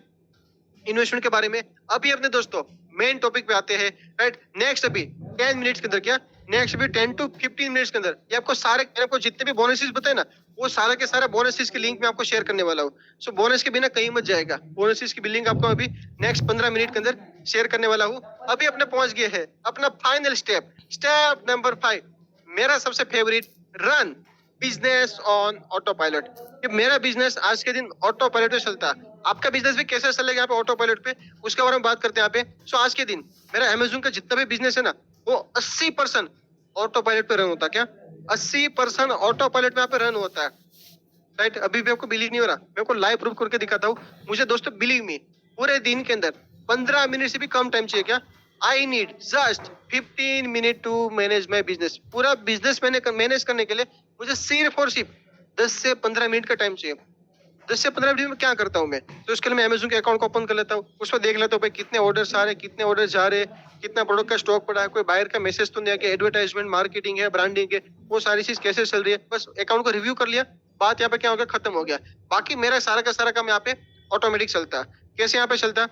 [SPEAKER 1] इन्वेस्टमेंट के बारे में। अभी अपने दोस्तों मेन टॉपिक पे आते हैं, राइट। नेक्स्ट अभी 10 मिनट्स के अंदर, क्या नेक्स्ट अभी 10 to 15 मिनट्स के अंदर ये आपको जितने भी बोनसेस बताए ना, वो सारे के सारे बोनसेस के लिंक मैं आपको शेयर करने वाला हूँ। सो बोनस के बिना कहीं मत जाएगा, बोनसेस की बिलिंग आपको अभी नेक्स्ट 15 मिनट के अंदर शेयर करने वाला हूँ। अभी अपने पहुंच गए हैं अपना फाइनल स्टेप नंबर 5, मेरा सबसे favourite, run business on auto pilot. मेरा बिजनेस आज के दिन ऑटो पायलट पे चलता है। आपका बिजनेस भी कैसे चलेगा यहाँ पे ऑटो पायलट पे, उसके बारे में बात करते हैं यहाँ पे। सो आज के दिन मेरा अमेजोन का जितना भी बिजनेस है ना, वो 80% ऑटो पायलट पे रन होता है। क्या 80% ऑटो पायलट पे यहाँ पे रन होता है, राइट? अभी भी आपको बिलीव नहीं हो रहा, मैं आपको लाइव प्रूफ करके दिखाता हूँ। मुझे दोस्तों बिलीव मी, पूरे दिन के अंदर 15 मिनट से भी कम टाइम चाहिए। क्या I need just 15 minute to manage my business. पूरा बिजनेस मैंने मैनेज करने के लिए मुझे सिर्फ और सिर्फ 10 से 15 मिनट का टाइम चाहिए। 10 से 15 मिनट में क्या करता हूँ मैं, तो उसके लिए मैं अमेजोन के अकाउंट को ओपन कर लेता हूँ, उस पर देख लेता हूँ भाई कितने ऑर्डर्स आ रहे हैं, कितने ऑर्डर जा रहे हैं, कितना प्रोडक्ट का स्टॉक पड़ा है, कोई बायर का मैसेज तो नहीं है कि एडवर्टाइजमेंट मार्केटिंग है, ब्रांडिंग है, वो सारी चीज कैसे चल रही है। बस अकाउंट को रिव्यू कर लिया, बात यहाँ पे क्या हो गया, खत्म हो गया। बाकी मेरा सारा का सारा काम यहाँ पे ऑटोमेटिक चलता है। कैसे यहाँ पे चलता है,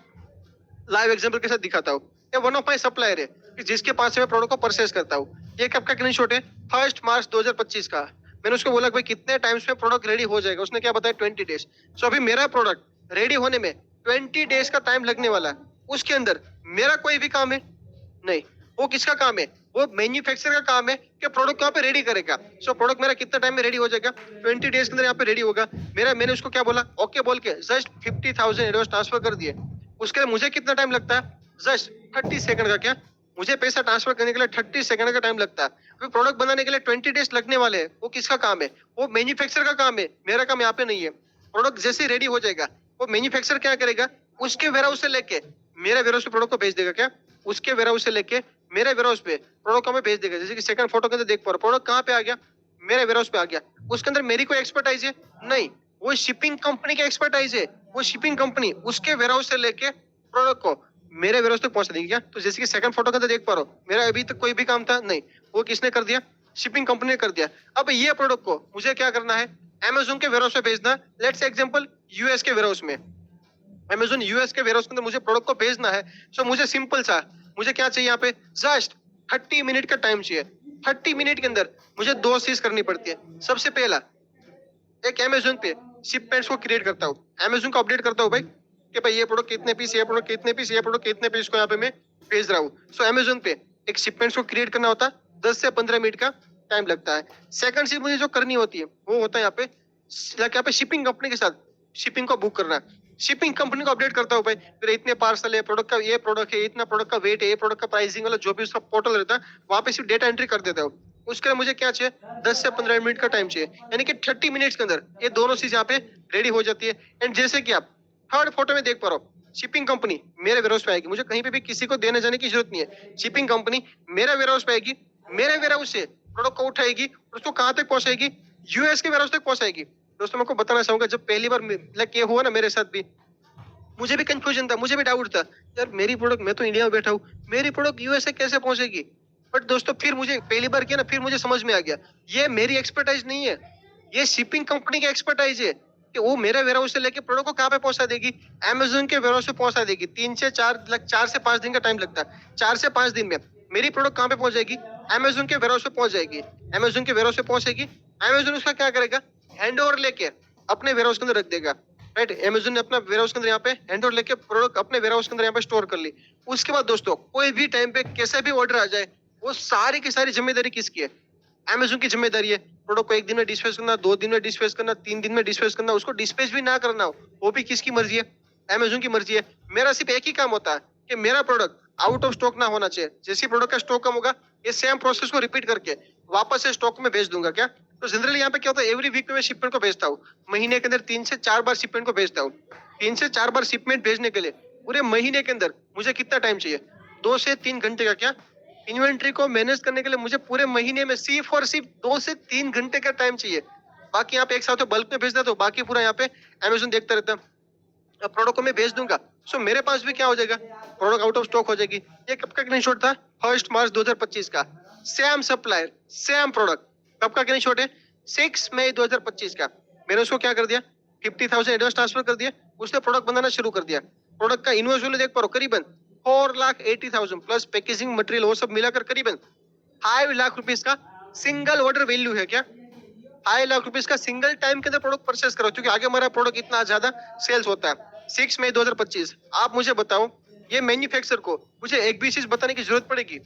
[SPEAKER 1] लाइव एग्जांपल के साथ दिखाता हूँ। ये वन ऑफ माई सप्लायर है कि जिसके पास से मैं प्रोडक्ट को परचेस करता हूँ। ये कब का स्क्रीनशॉट है, 1 मार्च 2025 का। मैंने उसको बोला भाई कितने टाइम्स में प्रोडक्ट रेडी हो जाएगा, उसने क्या बताया 20 डेज। सो अभी मेरा प्रोडक्ट रेडी होने में 20 डेज का टाइम लगने वाला है। उसके अंदर मेरा कोई भी काम है नहीं, वो किसका काम है, वो मैन्युफैक्चरर का काम है कि प्रोडक्ट यहाँ पे रेडी करेगा। सो प्रोडक्ट मेरा कितना टाइम में रेडी हो जाएगा, 20 डेज के अंदर यहाँ पे रेडी होगा। मैंने उसको क्या बोला, ओके बोल के जस्ट 50,000 एडवांस ट्रांसफर कर दिए। उसके लिए मुझे कितना टाइम लगता है, जस्ट 30 सेकंड का। क्या मुझे पैसा ट्रांसफर करने के लिए 30 सेकंड का टाइम लगता है। अभी प्रोडक्ट बनाने के लिए 20 डेज लगने वाले हैं, वो किसका काम है, वो मैन्युफैक्चरर का काम है, मेरा काम यहाँ पे नहीं है। प्रोडक्ट जैसे ही रेडी हो जाएगा, वो मैन्युफैक्चरर क्या करेगा, उसके वेयरहाउस से लेके मेरे वेयरहाउस पे प्रोडक्ट को भेज देगा। क्या उसके वेयरहाउस से लेके मेरे वेयरहाउस पे प्रोडक्ट को हमें भेज देगा। जैसे कि सेकंड फोटो के अंदर देख पा रहे हो, प्रोडक्ट कहाँ पे आ गया, मेरे वेयरहाउस पे आ गया। उसके अंदर मेरी कोई एक्सपर्टाइज है नहीं, वो शिपिंग कंपनी की एक्सपर्टाइज है। वो शिपिंग कंपनी उसके वेयरहाउस से लेके प्रोडक्ट को मेरे वेयरहाउस तक पहुंचा देगी। क्या तो जैसे कि सेकंड फोटो के अंदर देख पा रहे हो, मेरा अभी तक कोई भी काम था नहीं, वो किसने कर दिया, शिपिंग कंपनी ने कर दिया। अब ये प्रोडक्ट को मुझे क्या करना है, अमेजोन के वेयरहाउस पे भेजना। लेट्स एग्जांपल यूएस के वेयरहाउस में, अमेजोन यूएस के वेयरहाउस के अंदर मुझे प्रोडक्ट को भेजना है। सो मुझे सिंपल सा, मुझे क्या चाहिए यहाँ पे, जस्ट 30 मिनट का टाइम चाहिए। 30 मिनट के अंदर मुझे 2 चीज करनी पड़ती है। सबसे पहला, एक अमेजोन पे शिपमेंट्स को क्रिएट करता हूँ, अमेजोन को अपडेट करता हूँ भाई कि भाई ये प्रोडक्ट कितने पीस, ये प्रोडक्ट कितने पीस, ये प्रोडक्ट कितने पीस को यहाँ पे मैं भेज रहा हूँ। सो अमेजोन पे एक शिपमेंट्स को क्रिएट करना होता है, 10 से 15 मिनट का टाइम लगता है। सेकंड चीज मुझे जो करनी होती है वो होता है यहाँ पे शिपिंग कंपनी के साथ शिपिंग को बुक करना। शिपिंग कंपनी को अपडेट करता हूँ भाई, फिर इतने पार्सल है, प्रोडक्ट का ये प्रोडक्ट है, इतना प्रोडक्ट का वेट है, ये प्रोडक्ट का प्राइसिंग वाला जो भी उसका पोर्टल रहता है, वहां पे सिर्फ डेटा एंट्री कर देता हूँ। उसके लिए मुझे क्या चाहिए, 10 से 15 मिनट का टाइम चाहिए, यानी कि 30 मिनट्स के अंदर ये दोनों चीज यहाँ पे रेडी हो जाती है। एंड जैसे कि आप थर्ड फोटो में देख पा रहे हो, शिपिंग कंपनी मेरे वेयरहाउस पे आएगी, मुझे कहीं पे भी किसी को देने जाने की जरूरत नहीं है। शिपिंग कंपनी मेरे वेयरहाउस पे आएगी, मेरे वेयरहाउस से प्रोडक्ट को उठाएगी और उसको कहाँ तक पहुंचाएगी, यूएस के वेयरहाउस तक पहुंचाएगी। दोस्तों मैं आपको बताना चाहूंगा, जब पहली बार ये हुआ ना मेरे साथ भी, मुझे भी कंफ्यूजन था, मुझे भी डाउट था, यार मेरी प्रोडक्ट, मैं तो इंडिया में बैठा हूँ, मेरी प्रोडक्ट यूएसए कैसे पहुंचेगी। बट दोस्तों फिर मुझे पहली बार किया ना, फिर मुझे समझ में आ गया, ये मेरी एक्सपर्टाइज नहीं है, ये शिपिंग कंपनी की एक्सपर्टाइज है कि वो मेरे वेयरहाउस से लेके प्रोडक्ट को कहाँ पे पहुंचा देगी, अमेजोन के वेयरहाउस पे पहुंचा देगी। 4 से 5 दिन का टाइम लगता है, 4 से 5 दिन में मेरी प्रोडक्ट कहाँ पे पहुंच जाएगी, अमेजोन के वेयरहाउस पे पहुंच जाएगी। अमेजोन के वेयरहाउस पे पहुंचेगी, अमेजोन उसका क्या करेगा, हैंड ओवर लेके अपने वेयरहाउस के अंदर रख देगा। राइट, अमेजोन ने अपना वेयरहाउस के अंदर यहाँ पे हैंड ओवर लेके प्रोडक्ट अपने वेयरहाउस के अंदर यहाँ पे स्टोर कर ली। उसके बाद दोस्तों कोई भी टाइम पे कैसे भी ऑर्डर आ जाए, वो सारी की सारी जिम्मेदारी किसकी है, अमेजोन की जिम्मेदारी है। प्रोडक्ट को 1 दिन में डिस्पैच करना, 2 दिन में डिस्पैच करना, 3 दिन में डिस्पैच करना, उसको डिस्पैच भी ना करना हो, वो भी किसकी मर्जी है, अमेजोन की मर्जी है। मेरा सिर्फ एक ही काम होता है कि मेरा प्रोडक्ट आउट ऑफ स्टॉक ना होना चाहिए। जैसे प्रोडक्ट का स्टॉक कम होगा, ये सेम प्रोसेस को रिपीट करके वापस से स्टॉक में भेज दूंगा। क्या तो जनरली यहाँ पे क्या होता है, एवरी वीक में मैं शिपमेंट को भेजता हूँ, महीने के अंदर 3 से 4 बार शिपमेंट को भेजता हूँ। 3 से 4 बार शिपमेंट भेजने के लिए पूरे महीने के अंदर मुझे कितना टाइम चाहिए, 2 से 3 घंटे का। क्या इन्वेंट्री को मैनेज करने के लिए मुझे पूरे महीने में सिर्फ और सिर्फ 2 से 3 घंटे का टाइम चाहिए। बाकी यहाँ पे एक साथ बल्क में भेजना, तो बाकी पूरा यहाँ पे अमेजोन देखता रहता है। अब प्रोडक्ट को मैं भेज दूंगा, सो मेरे पास भी क्या हो जाएगा, प्रोडक्ट आउट ऑफ स्टॉक हो जाएगी। ये कब का स्क्रीनशॉट था, 1 मार्च 2025 का, सेम सप्लायर सेम प्रोडक्ट। कब का स्क्रीनशॉट है, 6 मई 2025 का। मैंने उसको क्या कर दिया, 50,000 एडवांस ट्रांसफर कर दिया, उसने प्रोडक्ट बनाना शुरू कर दिया। प्रोडक्ट का इनवॉइस वैल्यू देख पा रहे हो, करीबन 4,80,000 प्लस पैकेजिंग मटेरियल वो सब मिलाकर करीबन 5 लाख रुपीस का सिंगल ऑर्डर वैल्यू है। क्या 5 लाख रुपीस का सिंगल टाइम के अंदर प्रोडक्ट परचेस करो, क्योंकि आगे हमारा प्रोडक्ट इतना ज्यादा सेल्स होता है। 6 मई 2025, आप मुझे बताओ, ये मैन्युफैक्चरर को मुझे एक भी चीज बताने की जरूरत पड़ेगी,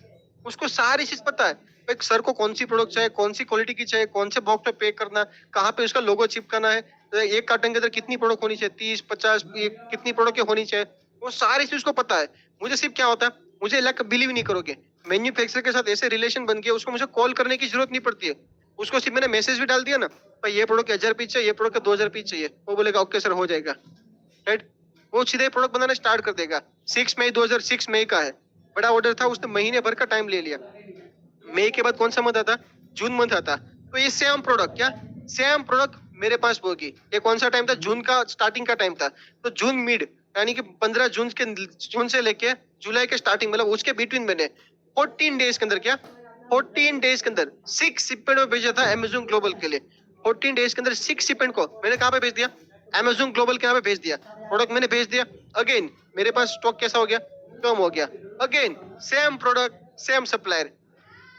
[SPEAKER 1] उसको सारी चीज पता है। एक सर को कौन सी प्रोडक्ट चाहिए, कौन सी क्वालिटी की चाहिए, कौन से बॉक्स में पैक करना, कहाँ पे उसका लोगो चिपकाना है, तो एक कार्टन के अंदर कितनी प्रोडक्ट होनी चाहिए, 30 50 कितनी प्रोडक्ट होनी चाहिए, वो सारी चीज को पता है। मुझे सिर्फ क्या होता है, मुझे लाइक बिलीव नहीं करोगे, मैन्युफैक्चरर के साथ ऐसे रिलेशन बन गया, उसको मुझे कॉल करने की जरूरत नहीं पड़ती है। उसको सिर्फ मैंने मैसेज भी डाल दिया ना, भाई ये प्रोडक्ट 1000 पीस चाहिए, ये प्रोडक्ट 2000 पीस चाहिए, वो बोलेगा ओके सर हो जाएगा, राइट। वो सीधे प्रोडक्ट बनाना स्टार्ट कर देगा। 6 मई 2006 मई का है, बड़ा ऑर्डर था, उसने महीने भर का टाइम ले लिया। मई के बाद कौन सा मंथ आता, जून मंथ आता। तो ये सेम प्रोडक्ट, क्या सेम प्रोडक्ट मेरे पास होगी। ये कौन सा टाइम था, जून का स्टार्टिंग का टाइम था। तो जून मिड यानी कि 15 जून से लेके जुलाई के स्टार्टिंग, मतलब उसके बिटवीन मैंने 14 डेज के अंदर, क्या 14 डेज के अंदर 6 शिपमेंट में भेजा था अमेजोन ग्लोबल के लिए। 14 डेज के अंदर 6 शिपमेंट को मैंने कहाँ पे भेज दिया, अमेजोन ग्लोबल के यहाँ पे भेज दिया। प्रोडक्ट मैंने भेज दिया, अगेन मेरे पास स्टॉक कैसा हो गया, कम हो गया। Again same product same supplier,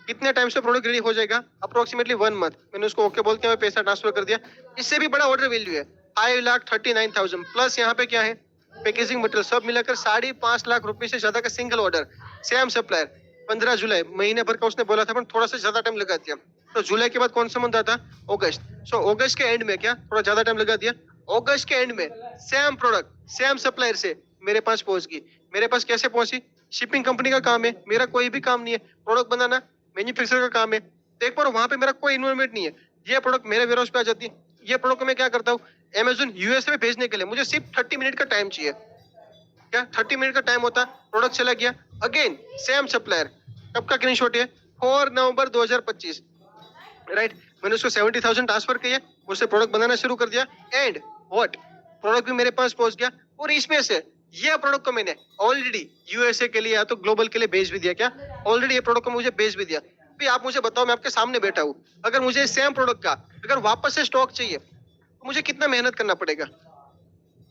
[SPEAKER 1] कितने टाइम से प्रोडक्ट रेडी हो जाएगा, अप्रोक्सीमेटली 1 मंथ। मैंने उसको ओके बोल के मैं पैसा ट्रांसफर कर दिया। इससे भी बड़ा ऑर्डर वैल्यू है 5,39,000 प्लस। यहाँ पे क्या है, पैकेजिंग मटेरियल सब मिलाकर 5.5 लाख रुपए से ज्यादा का सिंगल ऑर्डर, सेम सप्लायर। 15 जुलाई, महीने भर का उसने बोला था, पर थोड़ा सा ज्यादा टाइम लगा दिया। तो जुलाई के बाद कौन सा मंथ आता, अगस्त। सो अगस्त के एंड में क्या थोड़ा ज्यादा टाइम लगा दिया, अगस्त के एंड में सेम प्रोडक्ट सेम सप्लायर से मेरे पास पहुंच गई। मेरे पास कैसे पहुंची, शिपिंग कंपनी का काम है, मेरा कोई भी काम नहीं है। प्रोडक्ट बनाना मैन्युफैक्चरर का काम है। तो एक बार वहां पे मेरा कोई इन्वॉल्वमेंट नहीं है। ये प्रोडक्ट मेरे वेयरहाउस पे आ जाती है। ये प्रोडक्ट को मैं क्या करता हूँ, अमेजोन यूएसए में भेजने के लिए मुझे सिर्फ 30 मिनट का टाइम चाहिए। क्या 30 मिनट का टाइम होता, प्रोडक्ट चला गया। अगेन सेम सप्लायर, कब का स्क्रीनशॉट है, 4 नवंबर 2025, राइट। मैंने उसको 70,000 ट्रांसफर किया, उससे प्रोडक्ट बनाना शुरू कर दिया, एंड व्हाट, प्रोडक्ट भी मेरे पास पहुंच गया। और इसमें से ये प्रोडक्ट को मैंने ऑलरेडी यूएसए के लिए या तो ग्लोबल के लिए भेज भी दिया। क्या ऑलरेडी ये प्रोडक्ट को मुझे भेज भी दिया। भी आप मुझे बताओ, मैं आपके सामने बैठा हूँ, अगर मुझे सेम प्रोडक्ट का अगर वापस से स्टॉक चाहिए तो मुझे कितना मेहनत करना पड़ेगा,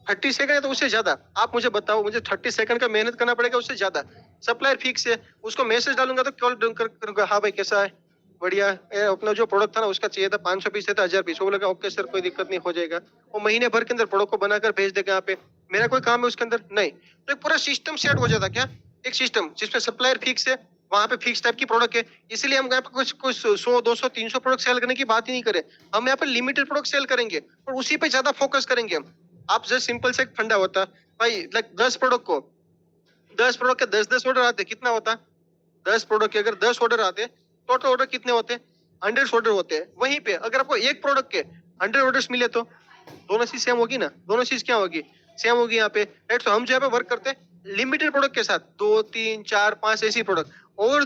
[SPEAKER 1] 30 सेकंड है तो उससे ज्यादा। आप मुझे बताओ, मुझे 30 सेकंड का मेहनत करना पड़ेगा उससे ज्यादा। सप्लायर फिक्स है, उसको मैसेज डालूंगा तो कॉल करूंगा, हाँ भाई कैसा है, बढ़िया। अपना जो प्रोडक्ट था ना उसका चाहिए था 500 पीस था 1000 पीस, वो लगा ओके सर कोई दिक्कत नहीं हो जाएगा। वो महीने भर के अंदर प्रोडक्ट को बनाकर भेज देगा। यहाँ पे मेरा कोई काम है उसके अंदर नहीं। तो एक पूरा सिस्टम सेट हो जाता, क्या एक सिस्टम जिसमें सप्लायर फिक्स है, वहां पे फिक्स टाइप की प्रोडक्ट है। इसलिए हम यहाँ पे कुछ कुछ 100 200 300 प्रोडक्ट सेल करने की बात ही नहीं करें। हम यहाँ पे लिमिटेड प्रोडक्ट सेल करेंगे और उसी पे ज्यादा फोकस करेंगे हम। आप जस्ट सिंपल से एक फंडा होता भाई, लाइक 10 प्रोडक्ट को 10 प्रोडक्ट के 10 ऑर्डर आते, कितना होता, 10 प्रोडक्ट के अगर 10 ऑर्डर आते, टोटल ऑर्डर कितने होते, 100 ऑर्डर होते हैं। वहीं पे अगर आपको एक प्रोडक्ट के 100 ऑर्डर्स मिले तो दोनों चीज सेम होगी ना, दोनों चीज क्या होगी, सेम होगी यहाँ पे, राइट। तो हम जो यहाँ पे वर्क करते हैं लिमिटेड प्रोडक्ट के साथ, 2 3 4 5 ऐसी प्रोडक्ट, और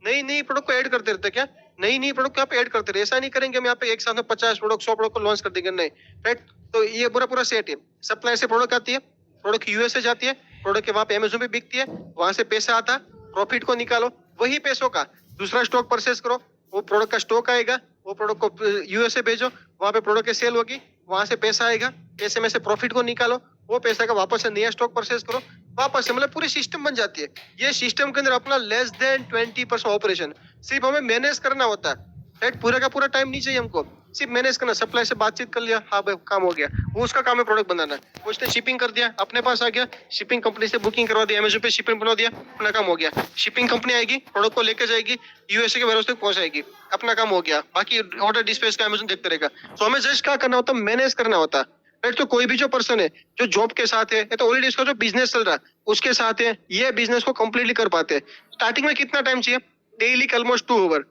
[SPEAKER 1] नई नई प्रोडक्ट को ऐड करते रहते, क्या नई नई प्रोडक्ट को यहाँ पे ऐड करते रहे। ऐसा नहीं करेंगे हम यहाँ पे एक साथ में 50 प्रोडक्ट 100 प्रोडक्ट को लॉन्च कर देंगे, नहीं, राइट। तो ये पूरा पूरा सेट है। सप्लाई से प्रोडक्ट आती है, प्रोडक्ट यूएस से जाती है, प्रोडक्ट के वहां पे अमेजोन पे बिकती है, वहां से पैसा आता, प्रॉफिट को निकालो, वही पैसों का दूसरा स्टॉक परचेस करो, वो प्रोडक्ट का स्टॉक आएगा, वो प्रोडक्ट को यूएसए भेजो, वहां पे प्रोडक्ट की सेल होगी, वहां से पैसा आएगा, पैसे में से प्रॉफिट को निकालो, वो पैसा का वापस से नया स्टॉक परचेस करो, वापस से, मतलब पूरी सिस्टम बन जाती है। ये सिस्टम के अंदर अपना लेस देन 20% ऑपरेशन सिर्फ हमें मैनेज करना होता है, राइट। पूरा का पूरा टाइम नहीं चाहिए हमको, सिर्फ मैनेज करना। सप्लाई से बातचीत कर लिया, हाँ भाई काम हो गया, वो उसका काम है प्रोडक्ट बनाना। उसने शिपिंग कर दिया, अपने पास आ गया, शिपिंग कंपनी से बुकिंग करवा दिया, अमेजोन पे शिपिंग बना दिया, अपना काम हो गया। शिपिंग कंपनी आएगी, प्रोडक्ट को लेकर जाएगी, यूएसए के वेयरहाउस तक पहुंचाएगी, अपना काम हो गया। बाकी ऑर्डर डिस्पैच का अमेजोन देखते रहेगा। तो हमें जस्ट क्या करना होता है, मैनेज करना होता है, राइट। तो कोई भी जो पर्सन है जो जॉब के साथ है, तो ऑलरेडी इसका जो बिजनेस चल रहा है उसके साथ है, ये बिजनेस को कंप्लीटली कर पाते हैं। स्टार्टिंग में कितना टाइम चाहिए, डेली ऑलमोस्ट 2 आवर,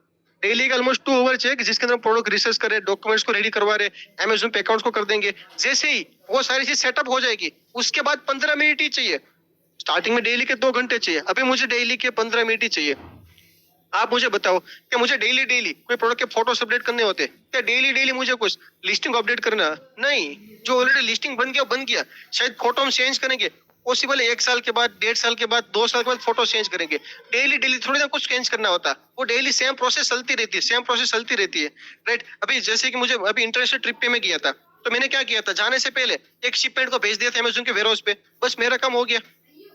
[SPEAKER 1] डेली का ऑलमोस्ट 2 आवर चाहिए, जिसके अंदर प्रोडक्ट रिसर्च करे, डॉक्यूमेंट्स को रेडी करवा रहे, अमेजोन पे अकाउंट्स को कर देंगे। जैसे ही वो सारी चीज सेटअप हो जाएगी, उसके बाद 15 मिनट ही चाहिए। स्टार्टिंग में डेली के 2 घंटे चाहिए, अभी मुझे डेली के 15 मिनट ही चाहिए। आप मुझे बताओ, क्या मुझे डेली डेली कोई प्रोडक्ट के फोटोस अपडेट करने होते, क्या डेली डेली मुझे कुछ लिस्टिंग अपडेट करना, नहीं। जो ऑलरेडी लिस्टिंग बन गया बन गया, शायद फोटो हम चेंज करेंगे, पॉसिबल 1 साल के बाद, 1.5 साल के बाद, 2 साल के बाद फोटो चेंज करेंगे। डेली डेली थोड़ी ना कुछ चेंज करना होता, वो डेली सेम प्रोसेस चलती रहती है, सेम प्रोसेस चलती रहती है, राइट। अभी जैसे कि मुझे अभी इंटरनेशनल ट्रिप पे मैं गया था, तो मैंने क्या किया था, जाने से पहले एक शिपमेंट को भेज दिया था अमेजोन के वेयरहाउस पे, बस मेरा काम हो गया।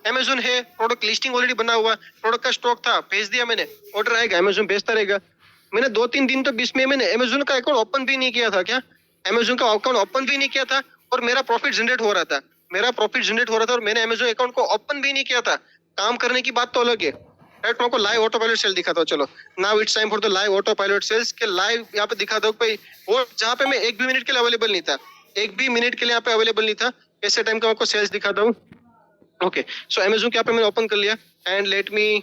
[SPEAKER 1] अमेजोन है, प्रोडक्ट लिस्टिंग ऑलरेडी बना हुआ, प्रोडक्ट का स्टॉक था, भेज दिया मैंने, ऑर्डर आएगा, अमेजोन भेजता रहेगा। मैंने 2-3 दिन तो बीच में मैंने अमेजोन का अकाउंट ओपन भी नहीं किया था, क्या अमेजोन का अकाउंट ओपन भी नहीं किया था, और मेरा प्रॉफिट जनरेट हो रहा था, मेरा प्रॉफिट जनरेट हो रहा था, और मैंने अमेजोन अकाउंट को ओपन भी नहीं किया था। काम करने की बात तो अलग है, राइट। मैं आपको लाइव ऑटो पायलट सेल दिखाता हूँ, चलो now it's time for the live autopilot sales के लाइव यहाँ पे दिखा दो भाई। वो जहाँ पे मैं 1 भी मिनट के लिए अवेलेबल नहीं था, एक भी मिनट के लिए यहाँ पे अवेलेबल नहीं था। ऐसे टाइम का आपको सेल्स दिखाता हूँ। ओके, सो अमेजोन के यहाँ पे मैंने ओपन कर लिया एंड लेट मी,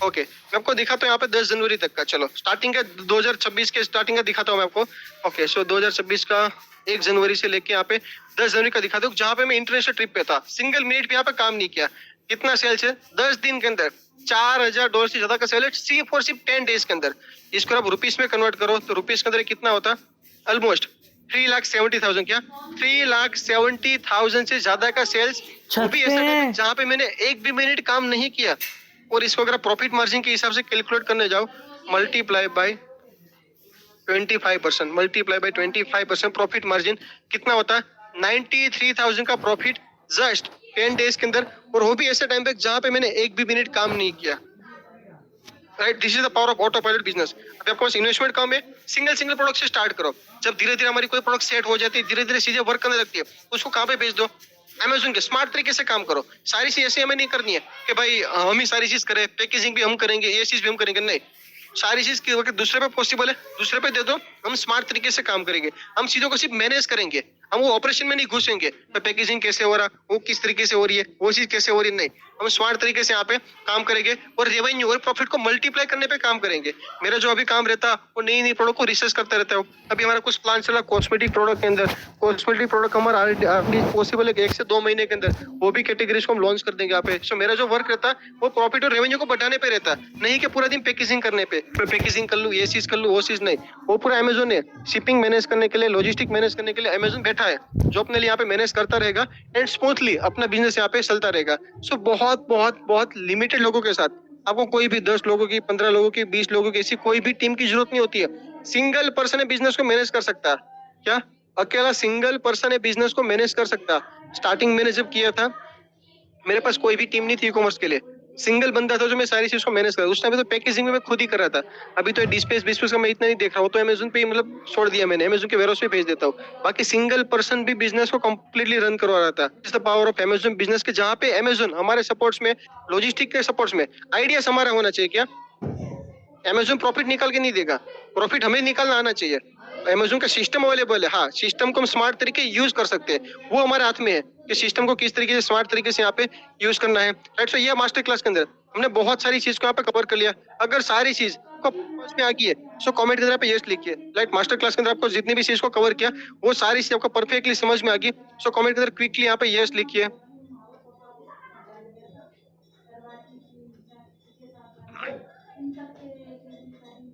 [SPEAKER 1] ओके मैं आपको दिखाता हूँ यहाँ पे 10 जनवरी तक का। चलो स्टार्टिंग का 2026 के स्टार्टिंग का दिखाता हूँ मैं आपको। ओके, सो 2026 का 1 जनवरी से लेके यहाँ पे 10 जनवरी का दिखाता हूँ, जहाँ पे मैं इंटरनेशनल ट्रिप पे था। सिंगल मिनट भी यहाँ पे काम नहीं किया। कितना सेल्स है 10 दिन के अंदर? $4000 से ज्यादा का सेल है सिर्फ और सिर्फ 10 डेज के अंदर। इसको आप रुपीस में कन्वर्ट करो तो रुपीस के अंदर कितना होता? ऑलमोस्ट 3,70,000। क्या 3,70,000 से ज्यादा का सेल्स, वो भी ऐसा टाइम जहाँ पे मैंने एक भी मिनट काम नहीं किया। और इसको अगर प्रॉफिट मार्जिन के हिसाब से कैलकुलेट करने जाओ, multiply by 25%, multiply by 25% profit margin कितना होता है? 93,000 का प्रॉफिट जस्ट 10 डेज के अंदर। और वो भी ऐसे टाइम पे जहाँ पे मैंने एक भी मिनट काम नहीं किया। Right, this is the power of auto pilot business. अभी आपको इन्वेस्टमेंट कम है, सिंगल सिंगल प्रोडक्ट से स्टार्ट करो। जब धीरे धीरे हमारी कोई प्रोडक्ट सेट हो जाती है, धीरे धीरे चीजें वर्क करने लगती है, उसको कहाँ पे बेच दो? अमेजोन के। स्मार्ट तरीके से काम करो। सारी चीज ऐसे हमें नहीं करनी है कि भाई हम ही सारी चीज करें, पैकेजिंग भी हम करेंगे, ये चीज भी हम करेंगे। नहीं, सारी चीज की वक्त दूसरे पे पॉसिबल है, दूसरे पे दे दो। हम स्मार्ट तरीके से काम करेंगे, हम चीजों को सिर्फ मैनेज करेंगे, हम वो ऑपरेशन में नहीं घुसेंगे। तो पैकेजिंग कैसे हो रहा, वो किस तरीके से हो रही है, वो चीज कैसे हो रही है, नहीं, हम स्मार्ट तरीके से यहाँ पे काम करेंगे और रेवेन्यू और प्रॉफिट को मल्टीप्लाई करने पे काम करेंगे। मेरा जो अभी काम रहता है वो नई नई प्रोडक्ट को रिसर्च करता रहता हूँ। अभी हमारा कुछ प्लान चला कॉस्मेटिक प्रोडक्ट के अंदर। कॉस्मेटिक प्रोडक्ट हमारा पॉसिबल है 1 से 2 महीने के अंदर वो भी कैटेगरीज को हम लॉन्च कर देंगे यहाँ पे। सो मेरा जो वर्क रहता है वो प्रॉफिट और रेवेन्यू को बढ़ाने पे रहता है, नहीं कि पूरा दिन पैकेजिंग करने पे। पैकेजिंग कर लूँ, ये चीज कर लूँ, वो चीज नहीं। वो पूरा अमेजोन है, शिपिंग मैनेज करने के लिए, लॉजिस्टिक मैनेज करने के लिए अमेजोन बैठा है, जो अपने लिए यहाँ पे मैनेज करता रहेगा एंड स्मूथली अपना बिजनेस यहाँ पे चलता रहेगा। सो बहुत बहुत बहुत लिमिटेड लोगों के साथ, आपको कोई भी 10 लोगों की, 15 लोगों की, 20 लोगों की, ऐसी कोई भी टीम की जरूरत नहीं होती है। सिंगल पर्सन है बिजनेस को मैनेज कर सकता है। क्या अकेला सिंगल पर्सन है बिजनेस को मैनेज कर सकता? स्टार्टिंग मैंने जब किया था मेरे पास कोई भी टीम नहीं थी ई कॉमर्स के लिए, सिंगल बंदा था जो मैं सारी चीज को मैनेज कर। उस टाइम तो पैकेजिंग में मैं खुद ही कर रहा था। अभी तो डिस्पेस बिस्पेस का मैं इतना नहीं देख रहा हूँ, तो अमेजोन पे मतलब छोड़ दिया मैंने, अमेजोन के वेयरहाउस पे भेज देता हूँ। बाकी सिंगल पर्सन भी बिजनेस को कंप्लीटली रन करवा रहा था। Is the power of Amazon business के, जहाँ पे अमेजोन हमारे सपोर्ट्स में, लॉजिस्टिक के सपोर्ट्स में, आइडियाज हमारा होना चाहिए। क्या अमेजोन प्रॉफिट निकाल के नहीं देगा, प्रॉफिट हमें निकालना आना चाहिए। अमेजोन का सिस्टम अवेलेबल है, हाँ सिस्टम को हम स्मार्ट तरीके यूज कर सकते हैं, वो हमारे हाथ में है कि सिस्टम को किस तरीके से स्मार्ट तरीके से यहाँ पे यूज करना है। राइट, सो ये मास्टर क्लास के अंदर हमने बहुत सारी चीज को यहाँ पे कवर कर लिया। अगर सारी चीज को समझ में आ गई है सो कमेंट के अंदर पे यस लिखिए। राइट, मास्टर क्लास के अंदर आपको जितनी भी चीज को कवर किया वो सारी चीज आपको परफेक्टली समझ में आ गई, सो कमेंट के अंदर क्विकली यहाँ पे यस लिखिए।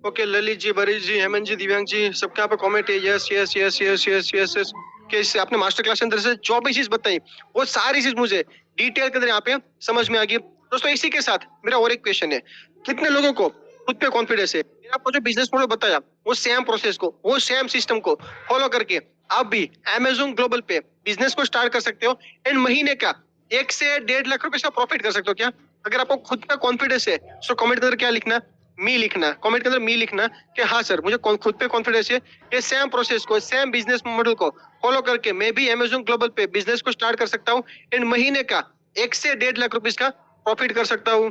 [SPEAKER 1] ओके, ललित जी, बरीश जी, हेमंत जी, दिव्यांग जी, सबके यहाँ पे कमेंट है yes yes yes yes yes yes yes. कि आपने मास्टर क्लास के अंदर से जो भी चीज बताई वो सारी चीज मुझे डिटेल के अंदर यहाँ पे समझ में आ गई। दोस्तों इसी के साथ मेरा और एक क्वेश्चन है, कितने लोगों को खुद पे कॉन्फिडेंस है? मैंने आपको जो बिजनेस मॉडल बताया वो सेम प्रोसेस को, वो सेम सिस्टम को फॉलो करके आप भी अमेजोन ग्लोबल पे बिजनेस को स्टार्ट कर सकते हो एंड महीने का 1 से 1.5 लाख रुपए से प्रॉफिट कर सकते हो। क्या अगर आपको खुद पे कॉन्फिडेंस है तो कमेंट के अंदर क्या लिखना? मी लिखना। कमेंट के अंदर मी लिखना कि हाँ सर मुझे खुद पे कॉन्फिडेंस है, ये सेम प्रोसेस को, सेम बिजनेस मॉडल को फॉलो करके मैं भी अमेजोन ग्लोबल पे बिजनेस को स्टार्ट कर सकता हूँ एंड महीने का 1 से 1.5 लाख रुपीज का प्रॉफिट कर सकता हूँ।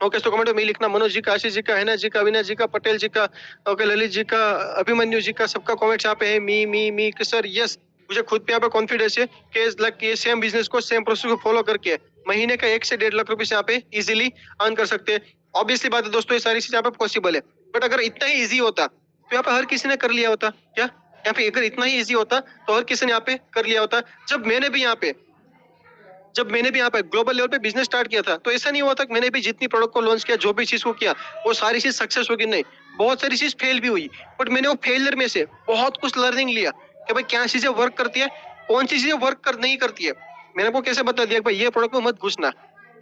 [SPEAKER 1] ओके, तो कमेंट में लिखना। मनोज जी का, आशीष जी का, हैना जी का, अविनाश जी का, पटेल जी का, ओके ललित जी का, अभिमन्यु जी का, सबका कमेंट यहाँ पे है मी कि सर यस मुझे खुद पे यहाँ पे कॉन्फिडेंस है कि ये सेम बिजनेस को, सेम प्रोसेस को फॉलो करके महीने का 1 से 1.5 लाख रुपए यहाँ पे इजीली अर्न कर सकते हैं। ऑब्वियसली बात है दोस्तों, ये सारी चीज यहाँ पे पॉसिबल है, बट अगर इतना ही इजी होता तो यहाँ पे हर किसी ने कर लिया होता। क्या यहाँ पे अगर इतना ही इजी होता तो हर किसी ने यहाँ पे कर लिया होता। जब मैंने भी यहाँ पे ग्लोबल लेवल पे बिजनेस स्टार्ट किया था तो ऐसा नहीं हुआ था कि मैंने भी जितनी प्रोडक्ट को लॉन्च किया, जो भी चीज को किया वो सारी चीज सक्सेस होगी, नहीं, बहुत सारी चीज फेल भी हुई, बट मैंने वो फेलियर में से बहुत कुछ लर्निंग लिया कि भाई क्या चीजें वर्क करती है, कौन सी चीजें वर्क कर नहीं करती है। मैंने आपको कैसे बता दिया कि भाई ये प्रोडक्ट में मत घुसना,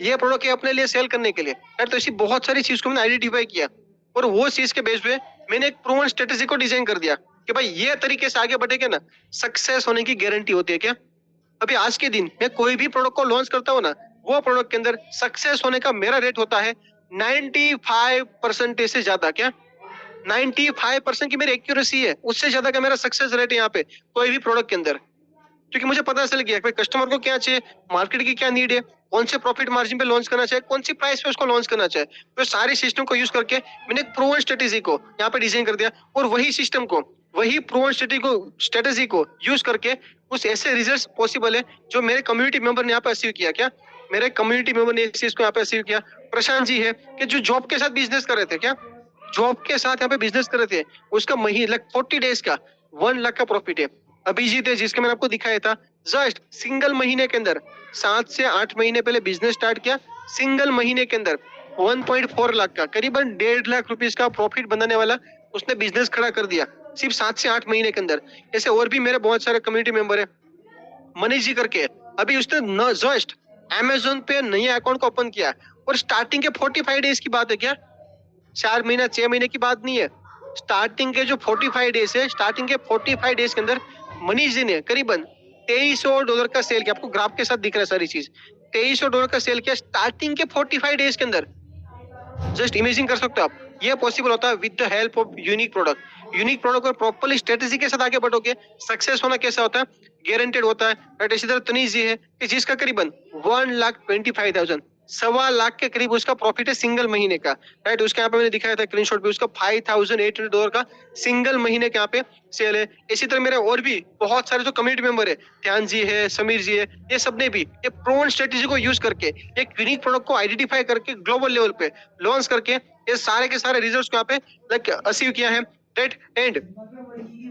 [SPEAKER 1] ये प्रोडक्ट है अपने लिए सेल करने के लिए। यार तो ऐसी बहुत सारी चीज को मैंने आइडेंटिफाई किया और वो चीज के बेस पे मैंने एक प्रूवन स्ट्रेटेजी को डिजाइन कर दिया कि भाई ये तरीके से आगे बढ़ेंगे ना, सक्सेस होने की गारंटी होती है। क्या अभी आज के दिन मैं कोई भी प्रोडक्ट को लॉन्च करता हूँ ना, वो प्रोडक्ट के अंदर सक्सेस होने का मेरा रेट होता है 95% से ज्यादा। क्या 95% की मेरी एक्यूरेसी है, उससे ज्यादा का मेरा सक्सेस रेट है यहाँ पे कोई भी प्रोडक्ट के अंदर, क्योंकि मुझे पता चल गया कि कस्टमर को क्या चाहिए, मार्केट की क्या नीड है, कौन से प्रॉफिट मार्जिन पे लॉन्च करना चाहिए, कौन सी प्राइस पे उसको लॉन्च करना चाहिए। तो सारे सिस्टम को यूज करके मैंने एक प्रूवन स्ट्रेटेजी को यहाँ पे डिजाइन कर दिया और वही सिस्टम को, वही प्रूवन स्ट्रेटेजी को यूज करके कुछ ऐसे रिजल्ट्स पॉसिबल है जो मेरे कम्युनिटी मेंबर ने यहाँ पे अचीव किया। क्या मेरे कम्युनिटी मेंबर ने इस चीज को यहाँ पे अचीव किया? प्रशांत जी है कि जो जॉब के साथ बिजनेस कर रहे थे, क्या जॉब के साथ यहाँ पे बिजनेस कर रहे थे, उसका महीने लाइक 40 डेज का 1 लाख का प्रॉफिट है। अभिजीत है जिसका मैंने आपको दिखाया था, जस्ट सिंगल महीने के अंदर 7 से 8 महीने पहले बिजनेस स्टार्ट किया, सिंगल महीने के अंदर 1.4 लाख का करीबन 1.5 लाख रुपीस का प्रॉफिट बनाने वाला उसने बिजनेस खड़ा कर दिया सिर्फ 7 से 8 महीने के अंदर। ऐसे और भी मेरे बहुत सारे कम्युनिटी मेंबर है। मनीष जी करके अभी उसने जस्ट अमेजोन पे नया अकाउंट को ओपन किया और स्टार्टिंग के 45 डेज की बात है। क्या 4 महीना 6 महीने की बात नहीं है, स्टार्टिंग के जो 45 डेज है, स्टार्टिंग के 45 डेज के अंदर मनीष जी ने करीबन $2300 का सेल किया। आपको ग्राफ के साथ दिख रहा है सारी चीज, $2300 का सेल किया स्टार्टिंग के 45 डेज के अंदर। जस्ट इमेजिन कर सकते हो आप, ये पॉसिबल होता है with the help of unique product. Unique product और प्रॉपर्ली स्ट्रेटेजी के साथ आगे बढ़ोगे, सक्सेस होना कैसा होता है, गारंटेड होता है। राइट, इसी तरह तनीश जी है कि जिसका करीबन 1,25,000 1.25 लाख के करीब उसका प्रॉफिट है सिंगल महीने का। राइट, उसके यहाँ पे मैंने दिखाया था स्क्रीनशॉट भी, उसका $5,800 का सिंगल महीने के यहाँ पे सेल है। इसी तरह मेरे और भी बहुत सारे जो कम्युनिटी मेंबर है, ध्यान जी है, समीर जी है, ये सबने भी ये प्रोवन स्ट्रेटेजी को यूज करके एक यूनिक प्रोडक्ट को आइडेंटिफाई करके ग्लोबल लेवल पे लॉन्च करके ये सारे के सारे रिजल्ट्स को यहाँ पे लाइक अचीव किया है। राइट, एंड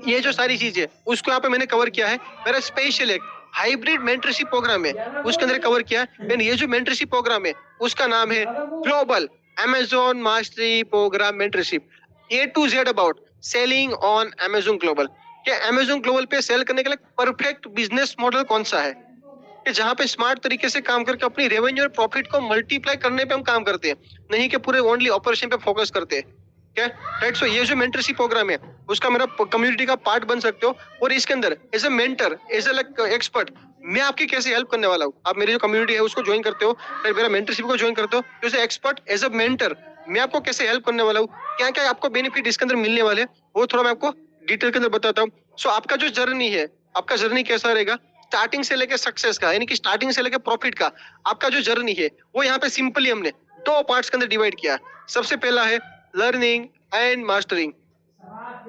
[SPEAKER 1] ये जो सारी चीजें उसको यहाँ पे मैंने कवर किया है। मेरा स्पेशल एक हाइब्रिड मेंटरशिप प्रोग्राम है, उसके अंदर कवर किया है। एंड ये जो मेंटरशिप प्रोग्राम है उसका नाम है global Amazon mastery program mentorship, A to Z about selling on Amazon global. कि अमेजोन ग्लोबल पे सेल करने के लिए परफेक्ट बिजनेस मॉडल कौन सा है, कि जहाँ पे स्मार्ट तरीके से काम करके अपनी रेवेन्यू और प्रॉफिट को मल्टीप्लाई करने पे हम काम करते हैं, नहीं कि पूरे ओनली ऑपरेशन पे फोकस करते हैं। क्या राइट, सो ये जो मेंटरशिप प्रोग्राम है उसका मेरा कम्युनिटी का पार्ट बन सकते हो। और इसके अंदर as a mentor, as a like expert, मैं आपकी कैसे हेल्प करने वाला हूँ। आप मेरी जो कम्युनिटी है उसको ज्वाइन करते हो, मेरा मेंटरशिप को ज्वाइन करते हो, as a expert, as a mentor मैं आपको कैसे हेल्प करने वाला हूँ, क्या क्या आपको बेनिफिट इसके अंदर मिलने वाले वो थोड़ा मैं आपको डिटेल के अंदर बताता हूँ। सो आपका जो जर्नी है, आपका जर्नी कैसा रहेगा स्टार्टिंग से लेकर सक्सेस का, यानी कि स्टार्टिंग से लेकर प्रॉफिट का आपका जो जर्नी है वो यहाँ पे सिंपली हमने 2 पार्ट्स के अंदर डिवाइड किया। सबसे पहला है लर्निंग एंड मास्टरिंग,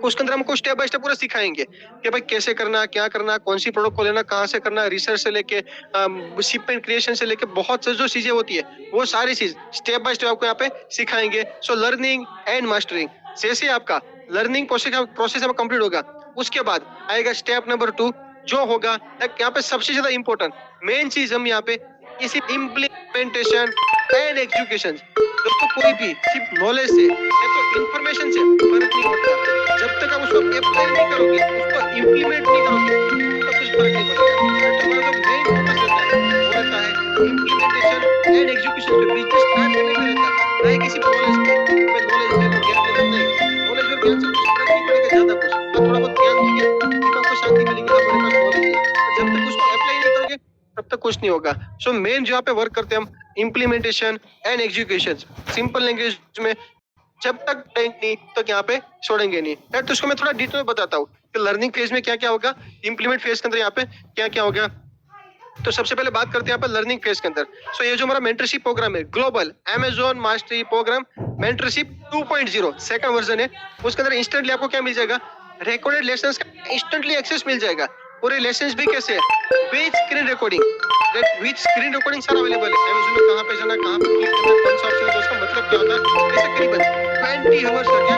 [SPEAKER 1] उसके अंदर हमको स्टेप बाय स्टेप पूरा सिखाएंगे कि भाई कैसे करना, क्या करना, कौन सी प्रोडक्ट को लेना, कहाँ से करना, रिसर्च से लेके शिपमेंट क्रिएशन से लेके बहुत सारी जो चीजें होती है वो सारी चीज स्टेप बाय स्टेप आपको यहाँ पे सिखाएंगे। सो लर्निंग एंड मास्टरिंग, जैसे आपका लर्निंग प्रोसेस कंप्लीट होगा उसके बाद आएगा स्टेप नंबर 2 जो होगा यहाँ पे सबसे ज्यादा इंपॉर्टेंट मेन चीज हम यहाँ पे इसी इम्प्लीमेंटेशन एंड एग्जीक्यूशन। दोस्तों कोई भी सिर्फ नॉलेज से या तो इंफॉर्मेशन से फर्क नहीं पड़ता, जब तक आप उसको अप्लाई नहीं करोगे, उसको इम्प्लीमेंट नहीं करोगे तो कुछ फर्क नहीं पड़ेगा। तो हमारा जो मेन फोकस रहता है वो रहता है इम्प्लीमेंटेशन एंड एग्जीक्यूशन पे, बिजनेस स्टार्ट करने में रहता है, ना कि सिर्फ नॉलेज पे। नॉलेज ले लो, ज्ञान ले लो, नहीं, नॉलेज और ज्ञान से कुछ फर्क नहीं पड़ेगा ज्यादा कुछ, तो थोड़ा बहुत ज्ञान दोगे दिमाग को शांति मिलेगी, हमारे पास नॉलेज है, जब तक उसको अप्लाई नहीं करोगे तब तक कुछ नहीं होगा। सो मेन जो यहाँ पे वर्क करते हैं हम implementation and execution, simple language में जब तक नहीं तो यहाँ पे छोड़ेंगे नहीं। तो उसको मैं थोड़ा डिटेल में बताता हूँ कि लर्निंग फेज में क्या क्या होगा, इंप्लीमेंट फेज के अंदर यहाँ पे क्या क्या होगा। तो सबसे पहले बात करते हैं यहाँ पे लर्निंग फेज के अंदर। सो ये जो हमारा मेंटरशिप प्रोग्राम है global Amazon mastery program mentorship 2.0 second version है, उसके अंदर इंस्टेंटली आपको क्या मिल जाएगा, रिकॉर्डेड लेसन्स का इंस्टेंटली एक्सेस मिल जाएगा। पूरे लेसन्स भी कैसे है with screen recording, with screen recording सारा अवेलेबल है। अमेज़न में कहां पे जाना, कहां पे क्लिक करना, कौन सा ऑप्शन है, उसका मतलब क्या होता है, जैसे करीबन 20 आवर्स का क्या